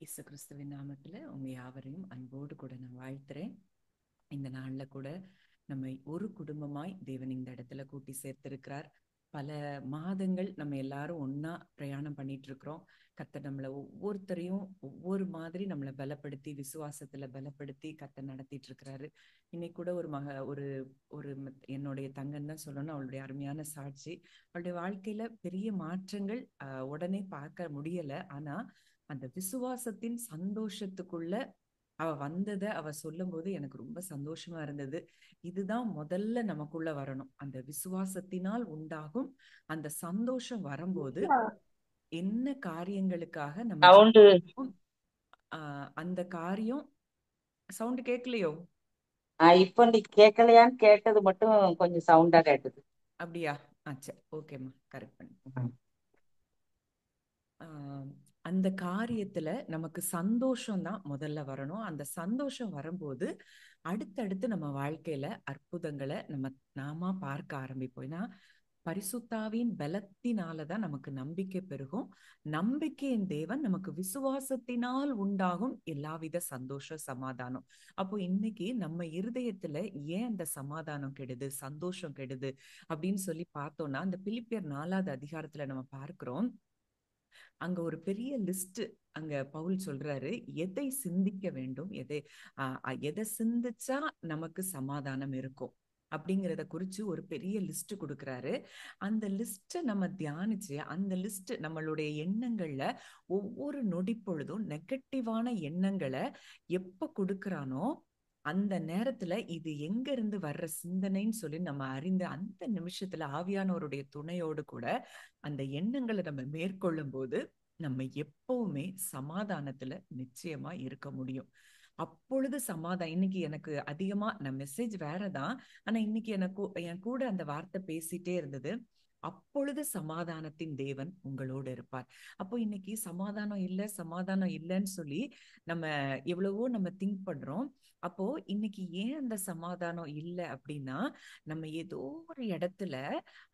இயேசு கிறிஸ்துவின் நாமத்துல உங்க யாவரையும் அன்போடு கூட நான் வாழ்த்துறேன். இந்த நாள்ல கூட நம்மை ஒரு குடும்பமாய் தேவன் இந்த இடத்துல கூட்டி சேர்த்திருக்கிறார். பல மாதங்கள் நம்ம எல்லாரும் ஒண்ணா பிரயாணம் பண்ணிட்டு இருக்கிறோம். கர்த்தர் நம்மளை ஒவ்வொருத்தரையும் ஒவ்வொரு மாதிரி நம்மளை பலப்படுத்தி விசுவாசத்துல பலப்படுத்தி கர்த்தர் நடத்திட்டு இருக்கிறாரு. இன்னைக்கு கூட ஒரு ஒரு ஒரு என்னுடைய தங்கன்னு தான் சொல்லணும். அவளுடைய அருமையான சாட்சி. அவளுடைய வாழ்க்கையில பெரிய மாற்றங்கள் உடனே பார்க்க முடியல. ஆனா அந்த விசுவாசத்தின் சந்தோஷத்துக்குள்ள அவ வந்தத அவ சொல்லும்போது எனக்கு ரொம்ப சந்தோஷமா இருந்தது. இதுதான் முதல்ல நமக்குள்ள வரணும். அந்த விசுவாசத்தினால் உண்டாகும் அந்த சந்தோஷம் வரும்போது என்ன காரியங்களுக்காக நம்ம சவுண்டு ஜெபிக்கிறோம், அந்த காரியம். சவுண்ட் கேட்கலையோ? இப்ப நீ கேட்கலையான்னு கேட்டது மட்டும் கொஞ்சம் சவுண்டா கேட்டது. அப்படியா? ஆச்சா, ஓகேம்மா, கரெக்ட் பண்ணி. ம். ஆஹ் அந்த காரியத்துல நமக்கு சந்தோஷம் தான் முதல்ல வரணும். அந்த சந்தோஷம் வரும்போது அடுத்தடுத்து நம்ம வாழ்க்கையில அற்புதங்களை நாம பார்க்க ஆரம்பிப்போம். ஏன்னா பரிசுத்தாவின் பலத்தினாலதான் நமக்கு நம்பிக்கை பெருகும். நம்பிக்கையின் தேவன் நமக்கு விசுவாசத்தினால் உண்டாகும் எல்லாவித சந்தோஷ சமாதானம். அப்போ இன்னைக்கு நம்ம இருதயத்துல ஏன் அந்த சமாதானம் கெடுது, சந்தோஷம் கெடுது அப்படின்னு சொல்லி பார்த்தோம்னா, அந்த பிலிப்பியர் 4வது அதிகாரத்துல நம்ம பார்க்கிறோம். அங்க ஒரு பெரிய லிஸ்ட். அங்க பவுல் சொல்றாரு, எதை சிந்திக்க வேண்டும், எதை சிந்திச்சா நமக்கு சமாதானம் இருக்கும் அப்படிங்கிறத குறிச்சு ஒரு பெரிய லிஸ்ட் கொடுக்குறாரு. அந்த லிஸ்ட்டை நம்ம தியானிச்சு அந்த லிஸ்ட் நம்மளுடைய எண்ணங்கள்ல ஒவ்வொரு நொடி பொழுதும் நெகட்டிவான எண்ணங்களை எப்ப கொடுக்கறானோ அந்த நேரத்துல இது எங்க இருந்து வர்ற சிந்தனைன்னு சொல்லி நம்ம அறிந்து அந்த நிமிஷத்துல ஆவியானவருடைய துணையோடு கூட அந்த எண்ணங்களை நம்ம மேற்கொள்ளும் போது நம்ம எப்பவுமே சமாதானத்துல நிச்சயமா இருக்க முடியும். அப்பொழுது சமாதானம். இன்னைக்கு எனக்கு அதிகமா நான் மெசேஜ் வேறதான், ஆனா இன்னைக்கு எனக்கு என் கூட அந்த வார்த்தை பேசிட்டே இருந்தது. அப்பொழுது சமாதானத்தின் தேவன் உங்களோடு இருப்பார். அப்போ இன்னைக்கு சமாதானம் இல்லை சமாதானம் இல்லைன்னு சொல்லி நம்ம எவ்வளவோ நம்ம திங்க் பண்றோம். அப்போ இன்னைக்கு ஏன் அந்த சமாதானம் இல்லை அப்படின்னா, நம்ம ஏதோ ஒரு இடத்துல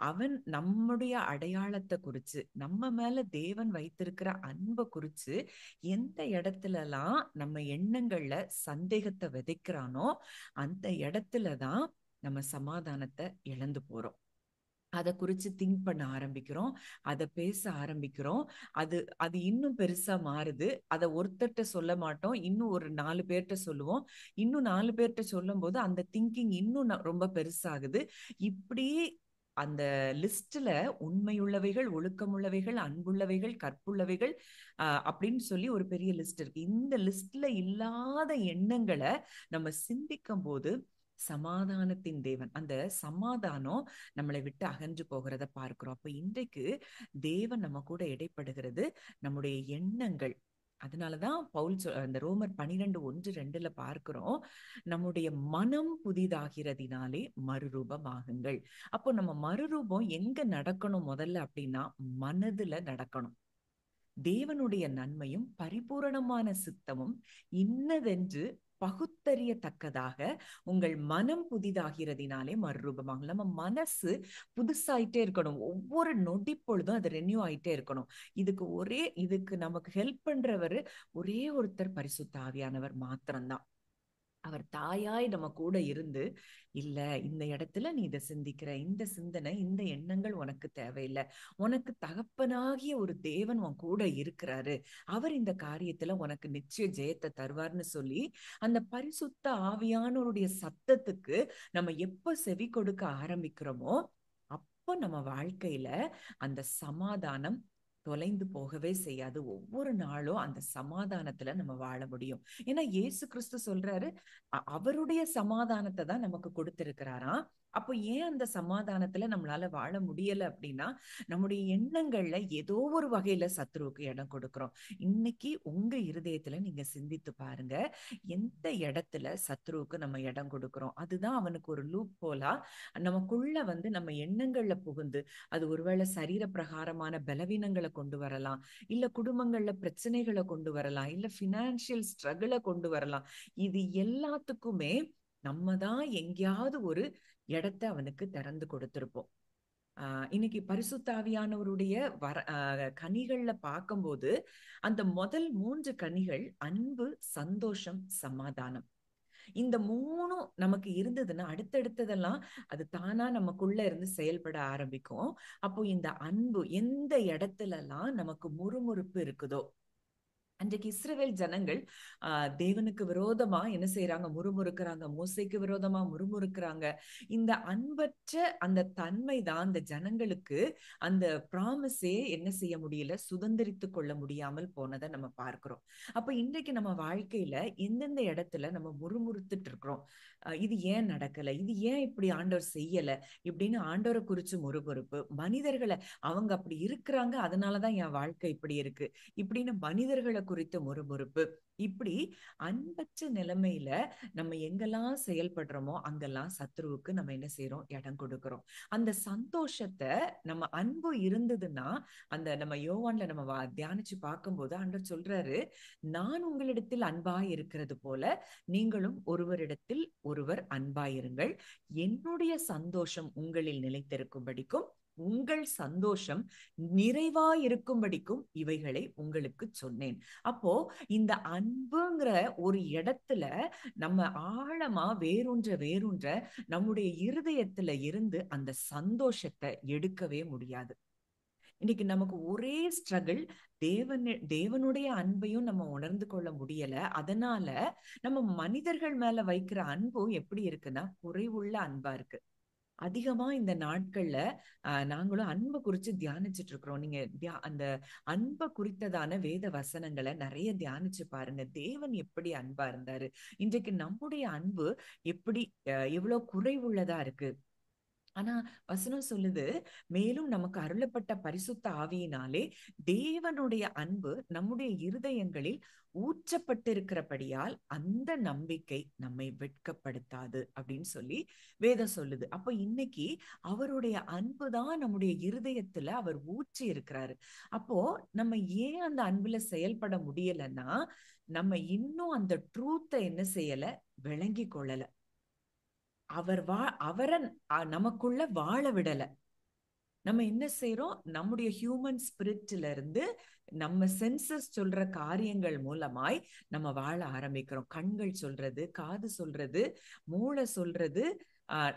அவன் நம்முடைய அடையாளத்தை குறிச்சு நம்ம மேல தேவன் வைத்திருக்கிற அன்பை குறிச்சு எந்த இடத்துலலாம் நம்ம எண்ணங்கள்ல சந்தேகத்தை விதைக்கிறானோ அந்த இடத்துலதான் நம்ம சமாதானத்தை இழந்து போறோம். அதை குறிச்சு திங்க் பண்ண ஆரம்பிக்கிறோம், அதை பேச ஆரம்பிக்கிறோம். அது அது இன்னும் பெருசா மாறுது. அதை ஒருத்தர்கிட்ட சொல்ல மாட்டோம், இன்னும் ஒரு 4 பேர்கிட்ட சொல்லுவோம். இன்னும் 4 பேர்கிட்ட சொல்லும் போது அந்த திங்கிங் இன்னும் ரொம்ப பெருசாகுது. இப்படி அந்த லிஸ்ட்ல உண்மையுள்ளவைகள், ஒழுக்கமுள்ளவைகள், அன்புள்ளவைகள், கற்புள்ளவைகள் அப்படின்னு சொல்லி ஒரு பெரிய லிஸ்ட் இருக்கு. இந்த லிஸ்ட்ல இல்லாத எண்ணங்களை நம்ம சிந்திக்கும் போது சமாதானத்தின் தேவன், அந்த சமாதானம் நம்மளை விட்டு அகன்று போகிறத பார்க்கிறோம். அப்ப இன்றைக்கு தேவன் நம்ம கூட இடைப்படுகிறது நம்முடைய எண்ணங்கள். அதனாலதான் பவுல் அந்த ரோமர் 12:1-2 பார்க்கிறோம், நம்முடைய மனம் புதிதாகிறதினாலே மறுரூபம் ஆகுங்கள். அப்போ நம்ம மறுரூபம் எங்க நடக்கணும் முதல்ல அப்படின்னா மனதுல நடக்கணும். தேவனுடைய நன்மையும் பரிபூரணமான சித்தமும் இன்னதென்று பகுத்தறியத்தக்கதாக உங்கள் மனம் புதிதாகிறதினாலே மறுரூபமாகும். நம்ம மனசு புதுசாயிட்டே இருக்கணும். ஒவ்வொரு நொடி பொழுதும் அது ரெனியூ ஆயிட்டே இருக்கணும். இதுக்கு நமக்கு ஹெல்ப் பண்றவர் ஒரே ஒருத்தர், பரிசுத்த ஆவியானவர் மாத்திரம்தான். அவர் தாயாய் நம்ம கூட இருந்து, இல்ல இந்த இடத்துல நீ இதை சிந்திக்கிற, இந்த சிந்தனை இந்த எண்ணங்கள் உனக்கு தேவையில்லை, உனக்கு தகப்பனாகிய ஒரு தேவன் உன் கூட இருக்கிறாரு, அவர் இந்த காரியத்துல உனக்கு நிச்சய ஜெயத்தை தருவார்னு சொல்லி அந்த பரிசுத்த ஆவியானவருடைய சத்தத்துக்கு நம்ம எப்ப செவி கொடுக்க ஆரம்பிக்கிறோமோ அப்போ நம்ம வாழ்க்கையில அந்த சமாதானம் தொலைந்து போகவே செய்யாது. ஒவ்வொரு நாளும் அந்த சமாதானத்துல நம்ம வாழ முடியும். ஏன்னா இயேசு கிறிஸ்து சொல்றாரு, அவருடைய சமாதானத்தை தான் நமக்கு கொடுத்திருக்கிறாராம். அப்போ ஏன் அந்த சமாதானத்துல நம்மளால வாழ முடியல அப்படின்னா, நம்முடைய எண்ணங்கள்ல ஏதோ ஒரு வகையில சத்துருவுக்கு இடம் கொடுக்கிறோம். இன்னைக்கு உங்க இருதயத்துல நீங்க சிந்தித்து பாருங்க, எந்த இடத்துல சத்துருவுக்கு நம்ம இடம் கொடுக்கிறோம். அதுதான் அவனுக்கு ஒரு லூப் போலா நமக்குள்ள நம்ம எண்ணங்கள்ல புகுந்து, அது ஒருவேளை சரீர பிரகாரமான பலவீனங்களை கொண்டு வரலாம், இல்ல குடும்பங்கள்ல பிரச்சனைகளை கொண்டு வரலாம், இல்ல பினான்சியல் ஸ்ட்ரகிளை கொண்டு வரலாம். இது எல்லாத்துக்குமே நம்ம தான் எங்கேயாவது ஒரு இடத்தை அவனுக்கு திறந்து கொடுத்திருப்போம். இன்னைக்கு பரிசுத்த ஆவியானவருடைய கனிகள்ல பார்க்கும்போது அந்த முதல் 3 கனிகள் அன்பு, சந்தோஷம், சமாதானம். இந்த 3ம் நமக்கு இருந்ததுன்னா அடுத்தடுத்ததெல்லாம் அது தானா நமக்குள்ள இருந்து செயல்பட ஆரம்பிக்கும். அப்போ இந்த அன்பு எந்த இடத்துல எல்லாம் நமக்கு முறுமுறுப்பு இருக்குதோ, அன்றைக்கு இஸ்ரவேல் ஜனங்கள் தேவனுக்கு விரோதமா என்ன செய்யறாங்க? முறுமுறுக்கிறாங்க. மோசேக்கு விரோதமா முறுமுறுக்கிறாங்க. இந்த அன்பற்ற அந்த தன்மை தான் அந்த ஜனங்களுக்கு அந்த ப்ராமிஸே என்ன செய்ய முடியல, சுதந்திரித்து கொள்ள முடியாமல் போனதை நம்ம பார்க்கிறோம். அப்ப இன்றைக்கு நம்ம வாழ்க்கையில எந்தெந்த இடத்துல நம்ம முறுமுறுத்துட்டு இருக்கிறோம், இது ஏன் நடக்கல, இது ஏன் இப்படி ஆண்டவர் செய்யல, இப்படின்னு ஆண்டவரை குறிச்சு முறுமுறுப்பு, மனிதர்களை அவங்க அப்படி இருக்கிறாங்க அதனாலதான் என் வாழ்க்கை இப்படி இருக்கு இப்படின்னு மனிதர்களை குறித்த முறுமுறுப்பு, இப்படி அன்பற்ற நிலைமையில நம்ம எங்கெல்லாம் செயல்படுறோமோ அங்கெல்லாம் சத்ருவுக்கு நம்ம என்ன செய்யறோம்? இடம் கொடுக்கிறோம். அந்த சந்தோஷத்தை நம்ம அன்பு இருந்ததுன்னா, அந்த நம்ம யோவான்ல நம்ம தியானிச்சு பார்க்கும்போது ஆண்டவர் சொல்றாரு, நான் உங்களிடத்தில் அன்பாய் இருக்கிறது போல நீங்களும் ஒருவரிடத்தில் ஒருவர் அன்பாயிருங்கள், என்னுடைய சந்தோஷம் உங்களில் நிலைத்திருக்கும்படிக்கும் உங்கள் சந்தோஷம் நிறைவாயிருக்கும்படிக்கும் இவைகளை உங்களுக்கு சொன்னேன். அப்போ இந்த அன்புங்கிற ஒரு இடத்துல நம்ம ஆழமா வேரூன்ற நம்முடைய இருதயத்துல இருந்து அந்த சந்தோஷத்தை எடுக்கவே முடியாது. இன்னைக்கு நமக்கு ஒரே ஸ்ட்ரகிள், தேவனுடைய அன்பையும் நம்ம உணர்ந்து கொள்ள முடியல. அதனால நம்ம மனிதர்கள் மேல வைக்கிற அன்பும் எப்படி இருக்குன்னா குறைவுள்ள அன்பா இருக்கு. அதிகமா இந்த நாட்கள்ல நாங்களும் அன்பை குறிச்சு தியானிச்சுட்டு இருக்கிறோம். நீங்க அந்த அன்பை குறித்ததான வேத வசனங்களை நிறைய தியானிச்சு பாருங்க. தேவன் எப்படி அன்பா இருந்தாரு, இன்றைக்கு நம்முடைய அன்பு எப்படி எவ்வளவு குறைவுள்ளதா இருக்கு. ஆனா வசனம் சொல்லுது, மேலும் நமக்கு அருளப்பட்ட பரிசுத்த ஆவியினாலே தேவனுடைய அன்பு நம்முடைய இருதயங்களில் ஊற்றப்பட்டிருக்கிறபடியால் அந்த நம்பிக்கை நம்மை வெட்கப்படுத்தாது அப்படின்னு சொல்லி வேதம் சொல்லுது. அப்ப இன்னைக்கு அவருடைய அன்பு தான் நம்முடைய இருதயத்துல அவர் ஊற்றி இருக்கிறாரு. அப்போ நம்ம ஏன் அந்த அன்புல செயல்பட முடியலன்னா, நம்ம இன்னும் அந்த ட்ரூத்தை என்ன செய்யல, விளங்கி கொள்ளல. அவரை நமக்குள்ள வாழ விடல. நம்ம என்ன செய்யறோம்? நம்முடைய ஹியூமன் ஸ்பிரிட்ல இருந்து நம்ம சென்சஸ் சொல்ற காரியங்கள் மூலமாய் நம்ம வாழ ஆரம்பிக்கிறோம். கண்கள் சொல்றது, காது சொல்றது, மூளை சொல்றது.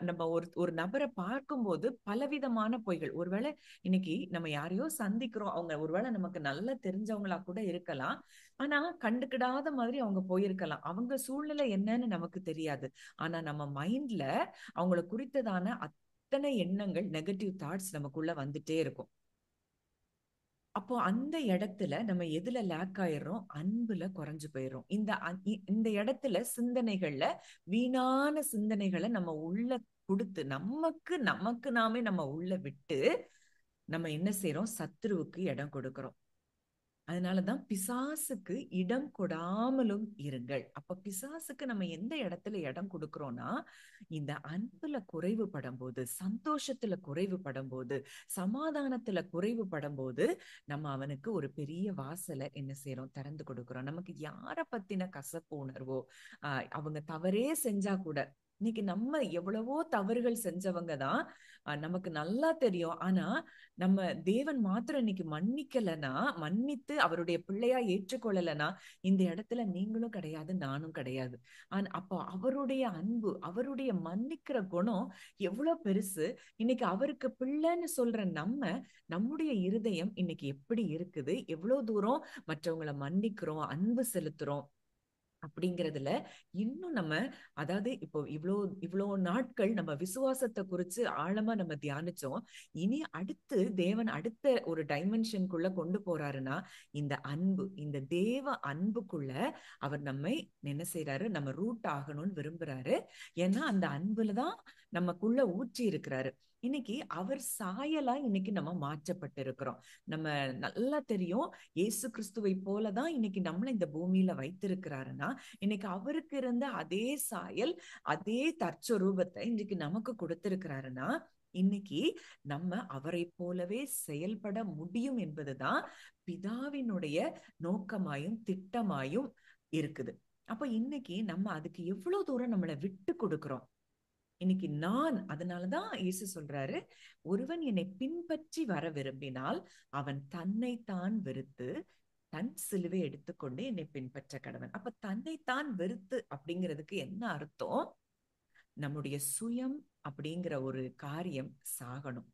நம்ம ஒரு நபரை பார்க்கும்போது பலவிதமான பொய்கள். ஒருவேளை இன்னைக்கு நம்ம யாரையோ சந்திக்கிறோம், அவங்க ஒருவேளை நமக்கு நல்லா தெரிஞ்சவங்களா கூட இருக்கலாம். ஆனா கண்டுக்கிடாத மாதிரி அவங்க போயிருக்கலாம். அவங்க சூழ்நிலை என்னன்னு நமக்கு தெரியாது. ஆனா நம்ம மைண்ட்ல அவங்கள குறித்ததான அத்தனை எண்ணங்கள், நெகட்டிவ் தாட்ஸ் நமக்குள்ள வந்துட்டே இருக்கும். அப்போ அந்த இடத்துல நம்ம எதுல லேக் ஆயிடுறோம்? அன்புல குறைஞ்சு போயிடும். இந்த இடத்துல சிந்தனைகள்ல வீணான சிந்தனைகளை நம்ம உள்ள கொடுத்து நமக்கு நாமே நம்ம உள்ள விட்டு நம்ம என்ன செய்யறோம்? சத்ருவுக்கு இடம் கொடுக்கிறோம். அதனாலதான் பிசாசுக்கு இடம் கொடாமலும் இருங்கள். அப்ப பிசாசுக்கு நம்ம எந்த இடத்துல இடம் கொடுக்கிறோம்னா, இந்த அன்புல குறைவுபடும் போது, சந்தோஷத்துல குறைவுபடும் போது, சமாதானத்துல குறைவுபடும் போது நம்ம அவனுக்கு ஒரு பெரிய வாசலை என்ன செய்யறோம்? திறந்து கொடுக்கிறோம். நமக்கு யார பத்தின கசப்பு உணர்வோ, அவங்க தவறே செஞ்சா கூட, இன்னைக்கு நம்ம எவ்வளவோ தவறுகள் செஞ்சவங்க தான் நமக்கு நல்லா தெரியும். ஆனா நம்ம தேவன் மாத்திரம் இன்னைக்கு மன்னிக்கலனா, மன்னித்து அவருடைய பிள்ளையா ஏற்றுக்கொள்ளலனா, இந்த இடத்துல நீங்களும் கிடையாது, நானும் கிடையாது. அப்போ அவருடைய அன்பு, அவருடைய மன்னிக்கிற குணம் எவ்வளவு பெருசு. இன்னைக்கு அவருக்கு பிள்ளைன்னு சொல்ற நம்முடைய இருதயம் இன்னைக்கு எப்படி இருக்குது, எவ்வளவு தூரம் மற்றவங்களை மன்னிக்கிறோம், அன்பு செலுத்துறோம் அப்படிங்கிறதுல இன்னும் நம்ம, அதாவது இப்போ இவ்வளோ நாட்கள் நம்ம விசுவாசத்தை குறிச்சு ஆழமா நம்ம தியானிச்சோம். இனி அடுத்து தேவன் அடுத்த ஒரு டைமென்ஷனுக்குள்ள கொண்டு போறாருன்னா, இந்த அன்பு, இந்த தேவ அன்புக்குள்ள அவர் நம்மை என்ன செய்யறாரு? நம்ம ரூட் ஆகணும்னு விரும்புறாரு. ஏன்னா அந்த அன்புலதான் நமக்குள்ள ஊற்றி இருக்கிறாரு. இன்னைக்கு அவர் சாயலா இன்னைக்கு நம்ம மாற்றப்பட்டு இருக்கிறோம். நம்ம நல்லா தெரியும், இயேசு கிறிஸ்துவை போலதான் இன்னைக்கு நம்மள இந்த பூமியில வைத்திருக்கிறாருன்னா, இன்னைக்கு அவருக்கு இருந்த அதே சாயல், அதே தற்சொரூபத்தை இன்னைக்கு நமக்கு கொடுத்திருக்கிறாருன்னா, இன்னைக்கு நம்ம அவரை போலவே செயல்பட முடியும் என்பதுதான் பிதாவினுடைய நோக்கமாயும் திட்டமாயும் இருக்குது. அப்ப இன்னைக்கு நம்ம அதுக்கு எவ்வளவு தூரம் நம்மளை விட்டு கொடுக்கிறோம்? இன்னைக்கு அதனாலதான் இயேசு சொல்றாரு, ஒருவன் என்னை பின்பற்றி வர விரும்பினால் அவன் தன்னைத்தான் வெறுத்து தன் சிலுவை எடுத்துக்கொண்டு என்னை பின்பற்ற கடவன். அப்ப தன்னைத்தான் வெறுத்து அப்படிங்கிறதுக்கு என்ன அர்த்தம்? நம்முடைய சுயம் அப்படிங்கிற ஒரு காரியம் சாகணும்.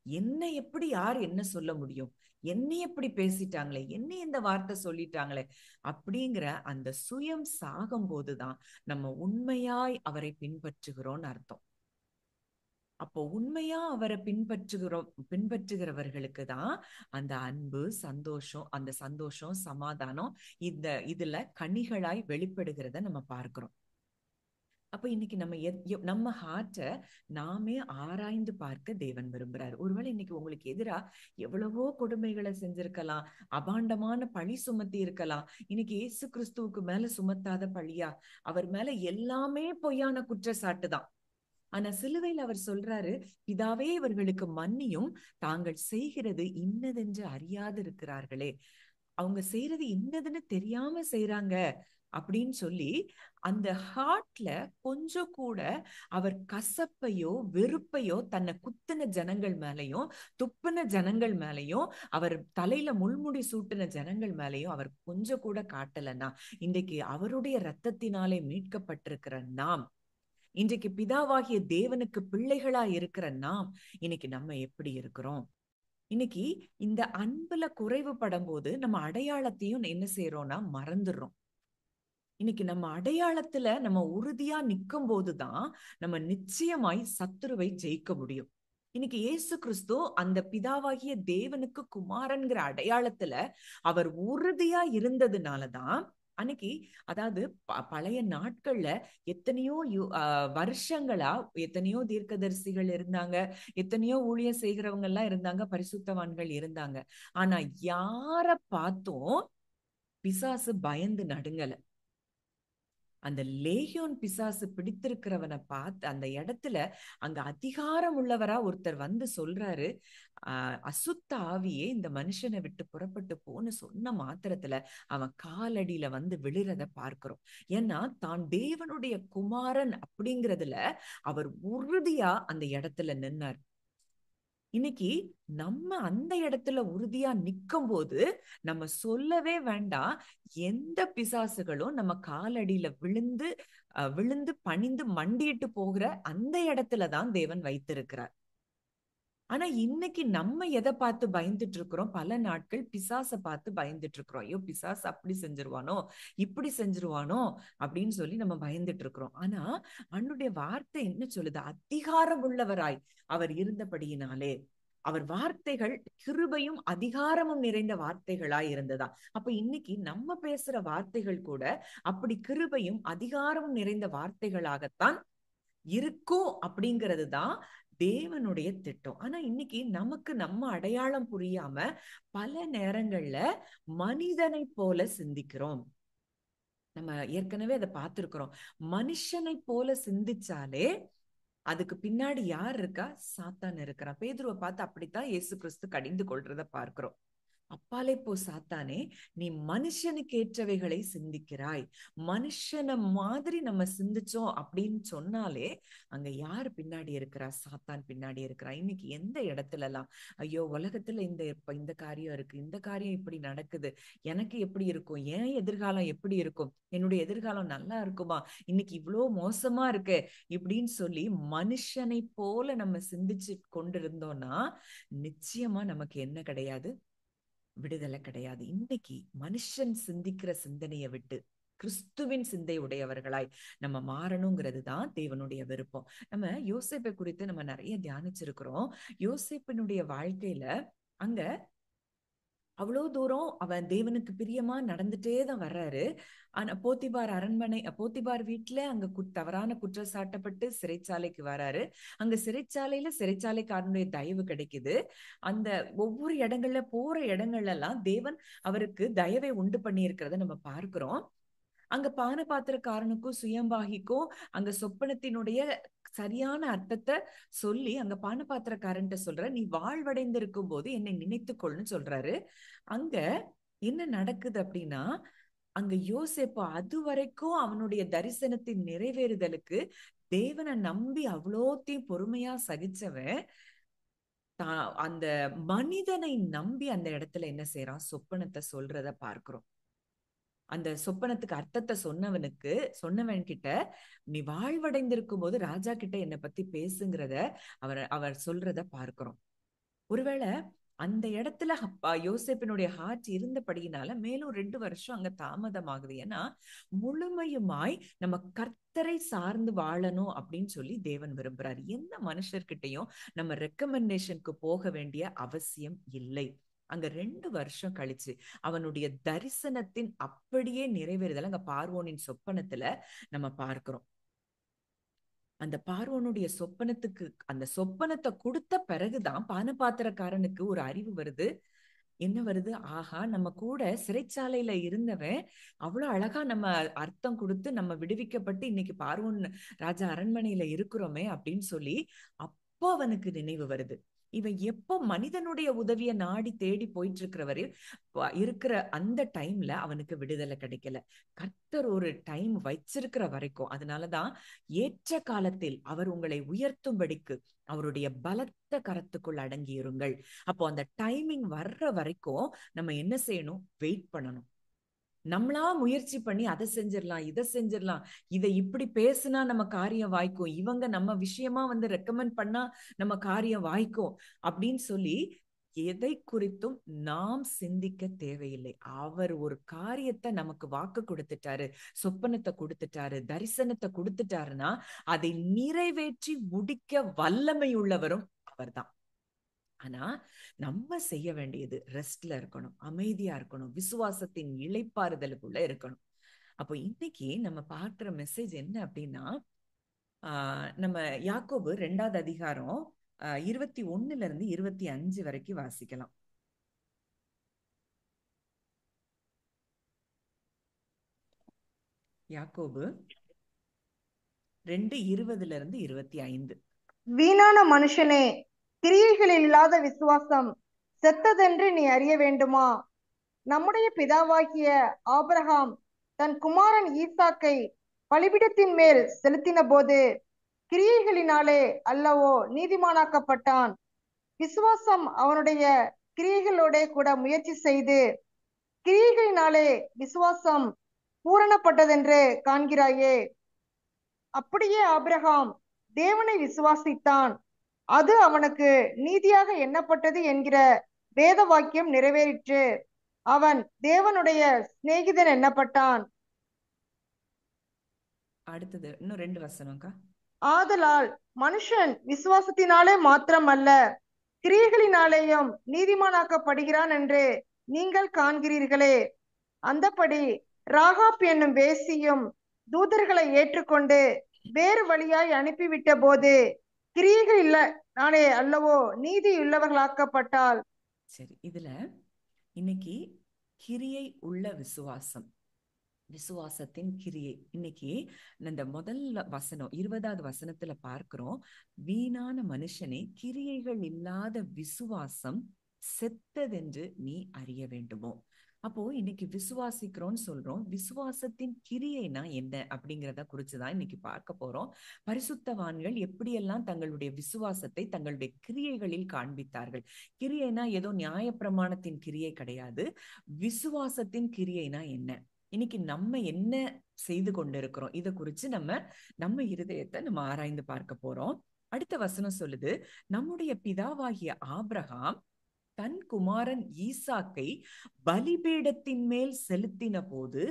என்ன எப்படி யார் என்ன சொல்ல முடியும், என்னை எப்படி பேசிட்டாங்களே, என்ன இந்த வார்த்தை சொல்லிட்டாங்களே அப்படிங்கிற அந்த சுயம் சாகும் போதுதான் நம்ம உண்மையாய் அவரை பின்பற்றுகிறோம்னு அர்த்தம். அப்போ உண்மையா அவரை பின்பற்றுகிறவர்களுக்கு தான் அந்த அன்பு, சந்தோஷம், அந்த சந்தோஷம், சமாதானம் இதுல கனிகளாய் வெளிப்படுகிறத நம்ம பார்க்கிறோம். அப்ப இன்னைக்கு நம்ம ஹார்ட்டை நாமே ஆராய்ந்து பார்க்க தேவன் விரும்புறாரு. ஒருவேளை இன்னைக்கு உங்களுக்கு எதிரா எவ்வளவோ கொடுமைகளை செஞ்சிருக்கலாம், அபாண்டமான பழி சுமத்தி இருக்கலாம். இன்னைக்கு இயேசு கிறிஸ்துவுக்கு மேல சுமத்தாத பழியா? அவர் மேல எல்லாமே பொய்யான குற்றச்சாட்டு தான். ஆனா சிலுவையில் அவர் சொல்றாரு, பிதாவே இவர்களுக்கு மன்னியும், தாங்கள் செய்கிறது இன்னதென்று அறியாது இருக்கிறார்களே. அவங்க செய்யறது இன்னதுன்னு தெரியாம செய்யறாங்க அப்படின்னு சொல்லி அந்த ஹார்ட்ல கொஞ்சம் கூட அவர் கசப்பையோ வெறுப்பையோ தன்னை குத்தின ஜனங்கள் மேலையும் துப்புன ஜனங்கள் மேலையும் அவர் தலையில முள்முடி சூட்டின ஜனங்கள் மேலையும் அவர் கொஞ்சம் கூட காட்டலன்னா, இன்றைக்கு அவருடைய இரத்தத்தினாலே மீட்கப்பட்டிருக்கிற நாம், இன்றைக்கு பிதாவாகிய தேவனுக்கு பிள்ளைகளா இருக்கிற நாம், இன்னைக்கு நம்ம எப்படி இருக்கிறோம்? இன்னைக்கு இந்த அன்புல குறைவுபடும் போது நம்ம அடையாளத்தையும் என்ன செய்யறோம்னா மறந்துடுறோம். இன்னைக்கு நம்ம அடையாளத்துல நம்ம உறுதியா நிற்கும் போதுதான் நம்ம நிச்சயமாய் சத்துருவை ஜெயிக்க முடியும். இன்னைக்கு இயேசு கிறிஸ்து அந்த பிதாவாகிய தேவனுக்கு குமாரன்கிற அடையாளத்துல அவர் உறுதியா இருந்ததுனாலதான் அன்னைக்கு, அதாவது பழைய நாட்கள்ல எத்தனையோ வருஷங்களா எத்தனையோ தீர்க்கதரிசிகள் இருந்தாங்க, எத்தனையோ ஊழியம் செய்கிறவங்க எல்லாம் இருந்தாங்க, பரிசுத்தவான்கள் இருந்தாங்க. ஆனா யார பார்த்தும் பிசாசு பயந்து நடுங்கல. அந்த லேகியோன் பிசாசு பிடித்திருக்கிறவனை பார்த்து அந்த இடத்துல அங்க அதிகாரம் உள்ளவரா ஒருத்தர் வந்து சொல்றாரு, அசுத்த ஆவியே இந்த மனுஷனை விட்டு புறப்பட்டு போன்னு சொன்ன மாத்திரத்துல அவன் காலடியில வந்து விழுறத பார்க்கிறோம். ஏன்னா தான் தேவனுடைய குமாரன் அப்படிங்கிறதுல அவர் உறுதியா அந்த இடத்துல நின்னார். இன்னைக்கு நம்ம அந்த இடத்துல உறுதியா நிக்கும் போது நம்ம சொல்லவே வேண்டாம், எந்த பிசாசுகளும் நம்ம காலடியில விழுந்து பணிந்து மண்டிட்டு போகிற அந்த இடத்துலதான் தேவன் வைத்திருக்கிறார். ஆனா இன்னைக்கு நம்ம எதை பார்த்து பயந்துட்டு இருக்கிறோம்? பல நாட்கள் பிசாசை பார்த்து பயந்துட்டு இருக்கிறோம். ஐயோ பிசாசு அப்படி செஞ்சிருவானோ, இப்படி செஞ்சிருவானோ அப்படின்னு சொல்லி நம்ம பயந்துட்டு இருக்கிறோம். ஆனா அவனுடைய வார்த்தை என்ன சொல்லுது? அதிகாரம் உள்ளவராய் அவர் இருந்தபடியினாலே அவர் வார்த்தைகள் கிருபையும் அதிகாரமும் நிறைந்த வார்த்தைகளாய் இருந்ததா. அப்ப இன்னைக்கு நம்ம பேசுற வார்த்தைகள் கூட அப்படி கிருபையும் அதிகாரமும் நிறைந்த வார்த்தைகளாகத்தான் இருக்கும் அப்படிங்கிறது தான் தேவனுடைய திட்டம். ஆனா இன்னைக்கு நமக்கு நம்ம அடையாளம் புரியாம பல நேரங்கள்ல மனிதனை போல சிந்திக்கிறோம். நம்ம ஏற்கனவே அதை பார்த்திருக்கிறோம். மனுஷனை போல சிந்திச்சாலே அதுக்கு பின்னாடி யார் இருக்கா? சாத்தான் இருக்கிறா. பேதுருவை பார்த்து அப்படித்தான் இயேசு கிறிஸ்து கடிந்து கொள்றத பார்க்கிறோம். அப்பாலே போ சாத்தானே, நீ மனுஷனுக்கு ஏற்றவைகளை சிந்திக்கிறாய். மனுஷனை மாதிரி நம்ம சிந்திச்சோம் அப்படின்னு சொன்னாலே அங்க யார் பின்னாடி இருக்கிறா? சாத்தான் பின்னாடி இருக்கிறா. இன்னைக்கு எந்த இடத்துல எல்லாம் ஐயோ உலகத்துல இந்த காரியம் இருக்கு, இந்த காரியம் இப்படி நடக்குது, எனக்கு எப்படி இருக்கும், ஏன் எதிர்காலம் எப்படி இருக்கும், என்னுடைய எதிர்காலம் நல்லா இருக்குமா, இன்னைக்கு இவ்வளோ மோசமா இருக்கு இப்படின்னு சொல்லி மனுஷனை போல நம்ம சிந்திச்சு கொண்டிருந்தோம்னா நிச்சயமா நமக்கு என்ன கிடையாது? விடுதலை கிடையாது. இன்னைக்கு மனுஷன் சிந்திக்கிற சிந்தனையை விட்டு கிறிஸ்துவின் சிந்தை உடையவர்களாய் நம்ம மாறணுங்கிறது தான் தேவனுடைய விருப்பம். நம்ம யோசேப்பை குறித்து நம்ம நிறைய தியானிச்சிருக்கிறோம். யோசேப்பினுடைய வாழ்க்கையில அங்க அவ்வளவு தூரம் அவன் தேவனுக்கு பிரியமா நடந்துட்டே தான் வர்றாரு. ஆனா போத்திபார் வீட்டுல அங்க தவறான குற்றச்சாட்டப்பட்டு சிறைச்சாலைக்கு வராரு. அங்க சிறைச்சாலைக்காரனுடைய தயவு கிடைக்குது. அந்த ஒவ்வொரு இடங்கள்ல போற இடங்கள்ல எல்லாம் தேவன் அவருக்கு தயவை உண்டு பண்ணி இருக்கிறத நம்ம பார்க்கிறோம். அங்க பானபாத்திரக்காரனுக்கும் சுயம்பாகிக்கும் அங்க சொப்பனத்தினுடைய சரியான அர்த்தத்தை சொல்லி அங்க பானபாத்திரக்காரன்ட்ட சொல்ற, நீ வாழ்வடைந்திருக்கும் போது என்னை நினைத்துக்கொள்னு சொல்றாரு. அங்க என்ன நடக்குது அப்படின்னா, அங்க யோசேப்பு அது வரைக்கும் அவனுடைய தரிசனத்தின் நிறைவேறுதலுக்கு தேவனை நம்பி அவ்வளோத்தையும் பொறுமையா சகிச்சவன் அந்த மனிதனை நம்பி அந்த இடத்துல என்ன செய்யறான், சொப்பனத்தை சொல்றத பார்க்கிறோம். அந்த சொப்பனத்துக்கு அர்த்தத்தை சொன்னவன் கிட்ட நீ வாழ்வடைந்திருக்கும் போது ராஜா கிட்ட என்னை பத்தி பேசுங்கிறத அவர் சொல்றத பார்க்கிறோம். ஒருவேளை அந்த இடத்துல யோசேப்பினுடைய ஹார்ட் இருந்தபடியினால மேலும் 2 வருஷம் அங்க தாமதமாகுது. ஏன்னா முழுமையுமாய் நம்ம கர்த்தரை சார்ந்து வாழணும் அப்படின்னு சொல்லி தேவன் விரும்புறாரு. எந்த மனுஷர்கிட்டையும் நம்ம ரெக்கமெண்டேஷனுக்கு போக வேண்டிய அவசியம் இல்லை. அங்க 2 வருஷம் கழிச்சு அவனுடைய தரிசனத்தின் அப்படியே நிறைவேறுதல் அங்க பார்வோனின் சொப்பனத்துல நம்ம பார்க்கிறோம். அந்த பார்வோனுடைய அந்த சொப்பனத்தை கொடுத்த பிறகுதான் பானபாத்திரக்காரனுக்கு ஒரு அறிவு வருது. என்ன வருது, ஆஹா நம்ம கூட சிறைச்சாலையில இருந்தவன் அவ்வளவு அழகா நம்ம அர்த்தம் கொடுத்து நம்ம விடுவிக்கப்பட்டு இன்னைக்கு பார்வோன் ராஜா அரண்மனையில இருக்கிறோமே அப்படின்னு சொல்லி அப்போ அவனுக்கு நினைவு வருது. இவன் எப்போ மனிதனுடைய உதவியை நாடி தேடி போயிட்டு இருக்கிற அந்த டைம்ல அவனுக்கு விடுதலை கிடைக்கல. கர்த்தர் ஒரு டைம் வச்சிருக்கிற வரைக்கும், அதனாலதான் ஏற்ற காலத்தில் அவர் உங்களை உயர்த்தும்படிக்கு அவருடைய பலத்த கரத்துக்குள் அடங்கி இருங்கள். அப்போ அந்த டைமிங் வர்ற வரைக்கும் நம்ம என்ன செய்யணும், வெயிட் பண்ணணும். நம்மளா முயற்சி பண்ணி அதை செஞ்சிடலாம் இதை செஞ்சிடலாம், இதை இப்படி பேசுனா நம்ம காரியம் வாய்க்கும், இவங்க நம்ம விஷயமா ரெக்கமெண்ட் பண்ணா நம்ம காரியம் வாய்க்கும் அப்படின்னு சொல்லி எதை குறித்தும் நாம் சிந்திக்க தேவையில்லை. அவர் ஒரு காரியத்தை நமக்கு வாக்கு கொடுத்துட்டாரு, சொப்பனத்தை கொடுத்துட்டாரு, தரிசனத்தை கொடுத்துட்டாருன்னா அதை நிறைவேற்றி முடிக்க வல்லமை உள்ளவரும் அவர்தான். ஆனா நம்ம செய்ய வேண்டியது ரெஸ்ட்ல இருக்கணும், அமைதியா இருக்கணும், விசுவாசத்தின் இளைப்பாறுதலுக்குள்ள இருக்கணும். அப்போ இன்னைக்கு நம்ம பார்க்கிற மெசேஜ் என்ன அப்படின்னா, நம்ம யாக்கோபு 2வது அதிகாரம் 21ல இருந்து 25 வரைக்கும் வாசிக்கலாம். யாக்கோபு 2:20ல இருந்து 25. வீணான மனுஷனே, கிரியைகள் இல்லாத விசுவாசம் செத்ததென்று நீ அறிய வேண்டுமா? நம்முடைய பிதாவாகிய ஆபிரகாம் தன் குமாரன் ஈசாக்கை பலிபீடத்தின் மேல் செலுத்தின போது கிரியைகளினாலே அல்லவோ நீதிமானாக்கப்பட்டான். விசுவாசம் அவனுடைய கிரியைகளோட கூட முயற்சி செய்து கிரியைகளினாலே விசுவாசம் பூரணப்பட்டதென்று காண்கிறாயே. அப்படியே ஆபிரகாம் தேவனை விசுவாசித்தான், அது அவனுக்கு நீதியாக எண்ணப்பட்டது என்கிற வேத வாக்கியம் நிறைவேறிற்று. அவன் தேவனுடைய சிநேகிதன் எண்ணப்பட்டான். அடுத்தது இன்னும் 2 வசனம்க்கா. ஆதலால் மனுஷன் விசுவாசத்தினாலே மாத்திரம் அல்ல, கிரியைகளினாலேயும் நீதிமானாக்கப்படுகிறான் என்று நீங்கள் காண்கிறீர்களே. அந்தபடி ராகாப் என்னும் வேசியும் தூதர்களை ஏற்றுக்கொண்டு வேறு வழியாய் அனுப்பிவிட்ட போது கிரியைகள் இல்ல நானே அல்லவோ நீதி உள்ளவர்களாக்கப்பட்டால். சரி, இதுல இன்னைக்கு கிரியை உள்ள விசுவாசம், விசுவாசத்தின் கிரியை. இன்னைக்கு இந்த முதல் வசனம் 20வது வசனத்துல பார்க்கிறோம், வீணான மனுஷனே, கிரியைகள் இல்லாத விசுவாசம் செத்ததென்று நீ அறிய வேண்டுமோ. அப்போ இன்னைக்கு விசுவாசிக்கிறோம்னு சொல்றோம், விசுவாசத்தின் கிரியைனா என்ன அப்படிங்கிறத குறிச்சுதான் இன்னைக்கு பார்க்க போறோம். பரிசுத்தவான்கள் எப்படியெல்லாம் தங்களுடைய விசுவாசத்தை தங்களுடைய கிரியைகளில் காண்பித்தார்கள். கிரியைனா ஏதோ நியாயப்பிரமாணத்தின் கிரியை கிடையாது. விசுவாசத்தின் கிரியைனா என்ன, இன்னைக்கு நம்ம என்ன செய்து கொண்டிருக்கிறோம், இதை குறிச்சு நம்ம இருதயத்தை நம்ம ஆராய்ந்து பார்க்க போறோம். அடுத்த வசனம் சொல்லுது, நம்முடைய பிதாவாகிய ஆபிரகாம் தன் குமாரன் ஈசாக்கை பலிபீடத்தின் மேல் செலுத்தின போது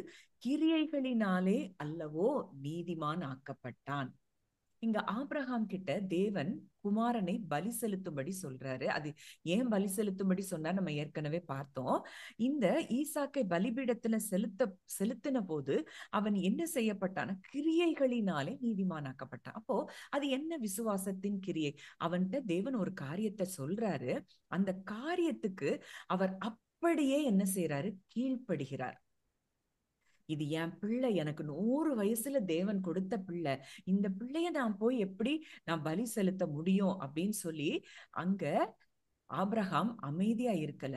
கிரியைகளினாலே அல்லவோ நீதிமான் ஆக்கப்பட்டான். இங்க ஆபிரகாம் கிட்ட தேவன் குமாரனை பலி செலுத்தும்படி சொல்றாரு. அது ஏன் பலி செலுத்தும்படி சொன்னா நம்ம ஏற்கனவே பார்த்தோம். இந்த ஈசாக்கை பலிபீடத்துல செலுத்தின போது அவன் என்ன செய்யப்பட்டான், கிரியைகளினாலே நீதிமானாக்கப்பட்டான். அப்போ அது என்ன விசுவாசத்தின் கிரியை? அவன்கிட்ட தேவன் ஒரு காரியத்தை சொல்றாரு, அந்த காரியத்துக்கு அவர் அப்படியே என்ன செய்யறாரு, கீழ்ப்படுகிறார். இது என் பிள்ளை, எனக்கு 100 வயசுல தேவன் கொடுத்த பிள்ளை, இந்த பிள்ளைய நான் போய் எப்படி நான் பலி செலுத்த முடியும் அப்படின்னு சொல்லி அங்க ஆபிரகாம் அமைதியா இருக்கல.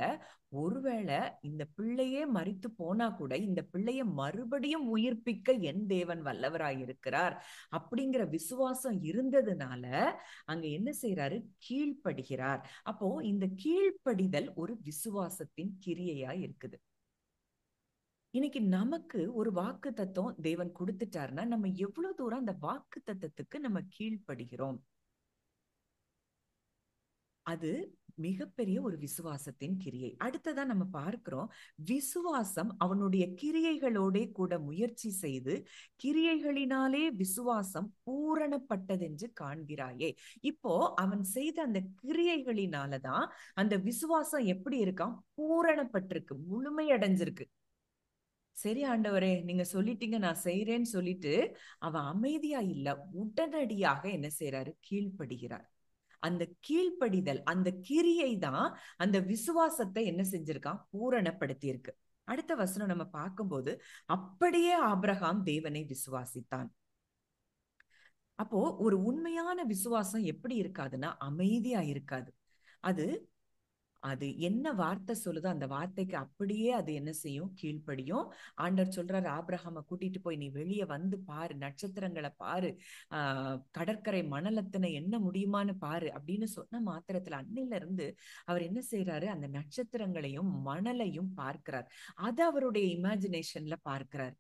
ஒருவேளை இந்த பிள்ளையே மரித்து போனா கூட இந்த பிள்ளைய மறுபடியும் உயிர்ப்பிக்க என் தேவன் வல்லவராய் இருக்கிறார் அப்படிங்கிற விசுவாசம் இருந்ததுனால அங்க என்ன செய்யறாரு? கீழ்ப்படுகிறார். அப்போ இந்த கீழ்ப்படிதல் ஒரு விசுவாசத்தின் கிரியையா இருக்குது. இன்னைக்கு நமக்கு ஒரு வாக்கு தத்துவம் தேவன் கொடுத்துட்டாருன்னா நம்ம எவ்வளவு தூரம் அந்த வாக்கு தத்துவத்துக்கு நம்ம கீழ்ப்படுகிறோம்? அது மிகப்பெரிய ஒரு விசுவாசத்தின் கிரியை. அடுத்ததான் நம்ம பார்க்கிறோம், விசுவாசம் அவனுடைய கிரியைகளோட கூட முயற்சி செய்து கிரியைகளினாலே விசுவாசம் பூரணப்பட்டதென்று காண்கிறாயே. இப்போ அவன் செய்த அந்த கிரியைகளினாலதான் அந்த விசுவாசம் எப்படி இருக்கான்? பூரணப்பட்டிருக்கு, முழுமையடைஞ்சிருக்கு. சரி ஆண்டவரே, நீங்க சொல்லிட்டீங்க, நான் செய்யறேன்னு சொல்லிட்டு அவன் அமைதியா இல்ல, உடனடியாக என்ன செய்யறாரு? கீழ்ப்படுகிறார். அந்த கீழ்ப்படிதல், அந்த கிரியை தான் அந்த விசுவாசத்தை என்ன செஞ்சிருக்கான்? பூரணப்படுத்தி இருக்கு. அடுத்த வசனம் நம்ம பார்க்கும்போது, அப்படியே ஆபிரகாம் தேவனை விசுவாசித்தான். அப்போ ஒரு உண்மையான விசுவாசம் எப்படி இருக்காதுன்னா அமைதியா இருக்காது. அது அது என்ன வார்த்தை சொல்லுதோ அந்த வார்த்தைக்கு அப்படியே அது என்ன செய்யும்? கீழ்ப்படியும். ஆண்டவர் சொல்றாரு, ஆபிரகாமை கூட்டிட்டு போய் நீ வெளியே வந்து பாரு, நட்சத்திரங்களை பாரு, கடற்கரை மணலத்தினை என்ன முடியுமான்னு பாரு அப்படின்னு சொன்ன மாத்திரத்துல அன்னையில இருந்து அவர் என்ன செய்யறாரு? அந்த நட்சத்திரங்களையும் மணலையும் பார்க்கிறார். அதை அவருடைய இமேஜினேஷன்ல பார்க்கிறார்.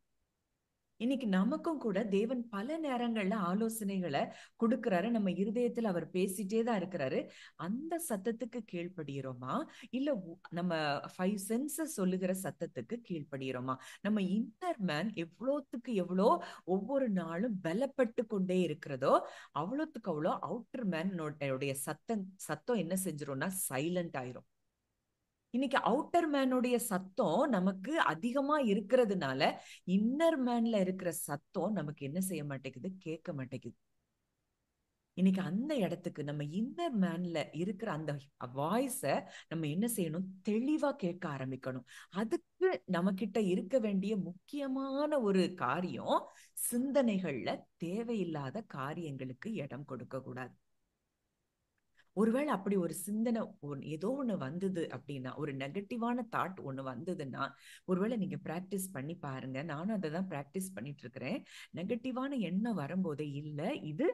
இன்னைக்கு நமக்கும் கூட தேவன் பல நேரங்கள்ல ஆலோசனைகளை கொடுக்கிறாரு. நம்ம இருதயத்துல அவர் பேசிட்டே தான் இருக்கிறாரு. அந்த சத்தத்துக்கு கீழ்ப்படுகிறோமா? இல்ல நம்ம 5 சென்சஸ் சொல்லுகிற சத்தத்துக்கு கீழ்ப்படுகிறோமா? நம்ம இன்னர் மேன் எவ்வளோத்துக்கு எவ்வளோ ஒவ்வொரு நாளும் பலப்பட்டு கொண்டே இருக்கிறதோ அவ்வளோத்துக்கு அவ்வளோ அவுட்டர் மேனோடைய சத்தம் என்ன செஞ்சிரும்னா சைலண்ட் ஆயிரும். இன்னைக்கு அவுட்டர் மேனுடைய சத்தம் நமக்கு அதிகமா இருக்கிறதுனால இன்னர் மேன்ல இருக்கிற சத்தம் நமக்கு என்ன செய்ய மாட்டேங்குது? கேட்க மாட்டேங்குது. இன்னைக்கு அந்த இடத்துக்கு நம்ம இன்னர் மேன்ல இருக்கிற அந்த வாய்ஸ நம்ம என்ன செய்யணும்? தெளிவா கேட்க ஆரம்பிக்கணும். அதுக்கு நம்ம கிட்ட இருக்க வேண்டிய முக்கியமான ஒரு காரியம், சிந்தனைகள்ல தேவையில்லாத காரியங்களுக்கு இடம் கொடுக்க கூடாது. ஒருவேளை அப்படி ஒரு சிந்தனை ஏதோ ஒண்ணு வந்தது அப்படின்னா, ஒரு நெகட்டிவான தாட் ஒண்ணு வந்ததுன்னா, ஒருவேளை நீங்க பிராக்டிஸ் பண்ணி பாருங்க. நானும் அதை தான் பிராக்டிஸ் பண்ணிட்டு இருக்கிறேன். நெகட்டிவான எண்ணம் வரும்போதே இல்ல, இது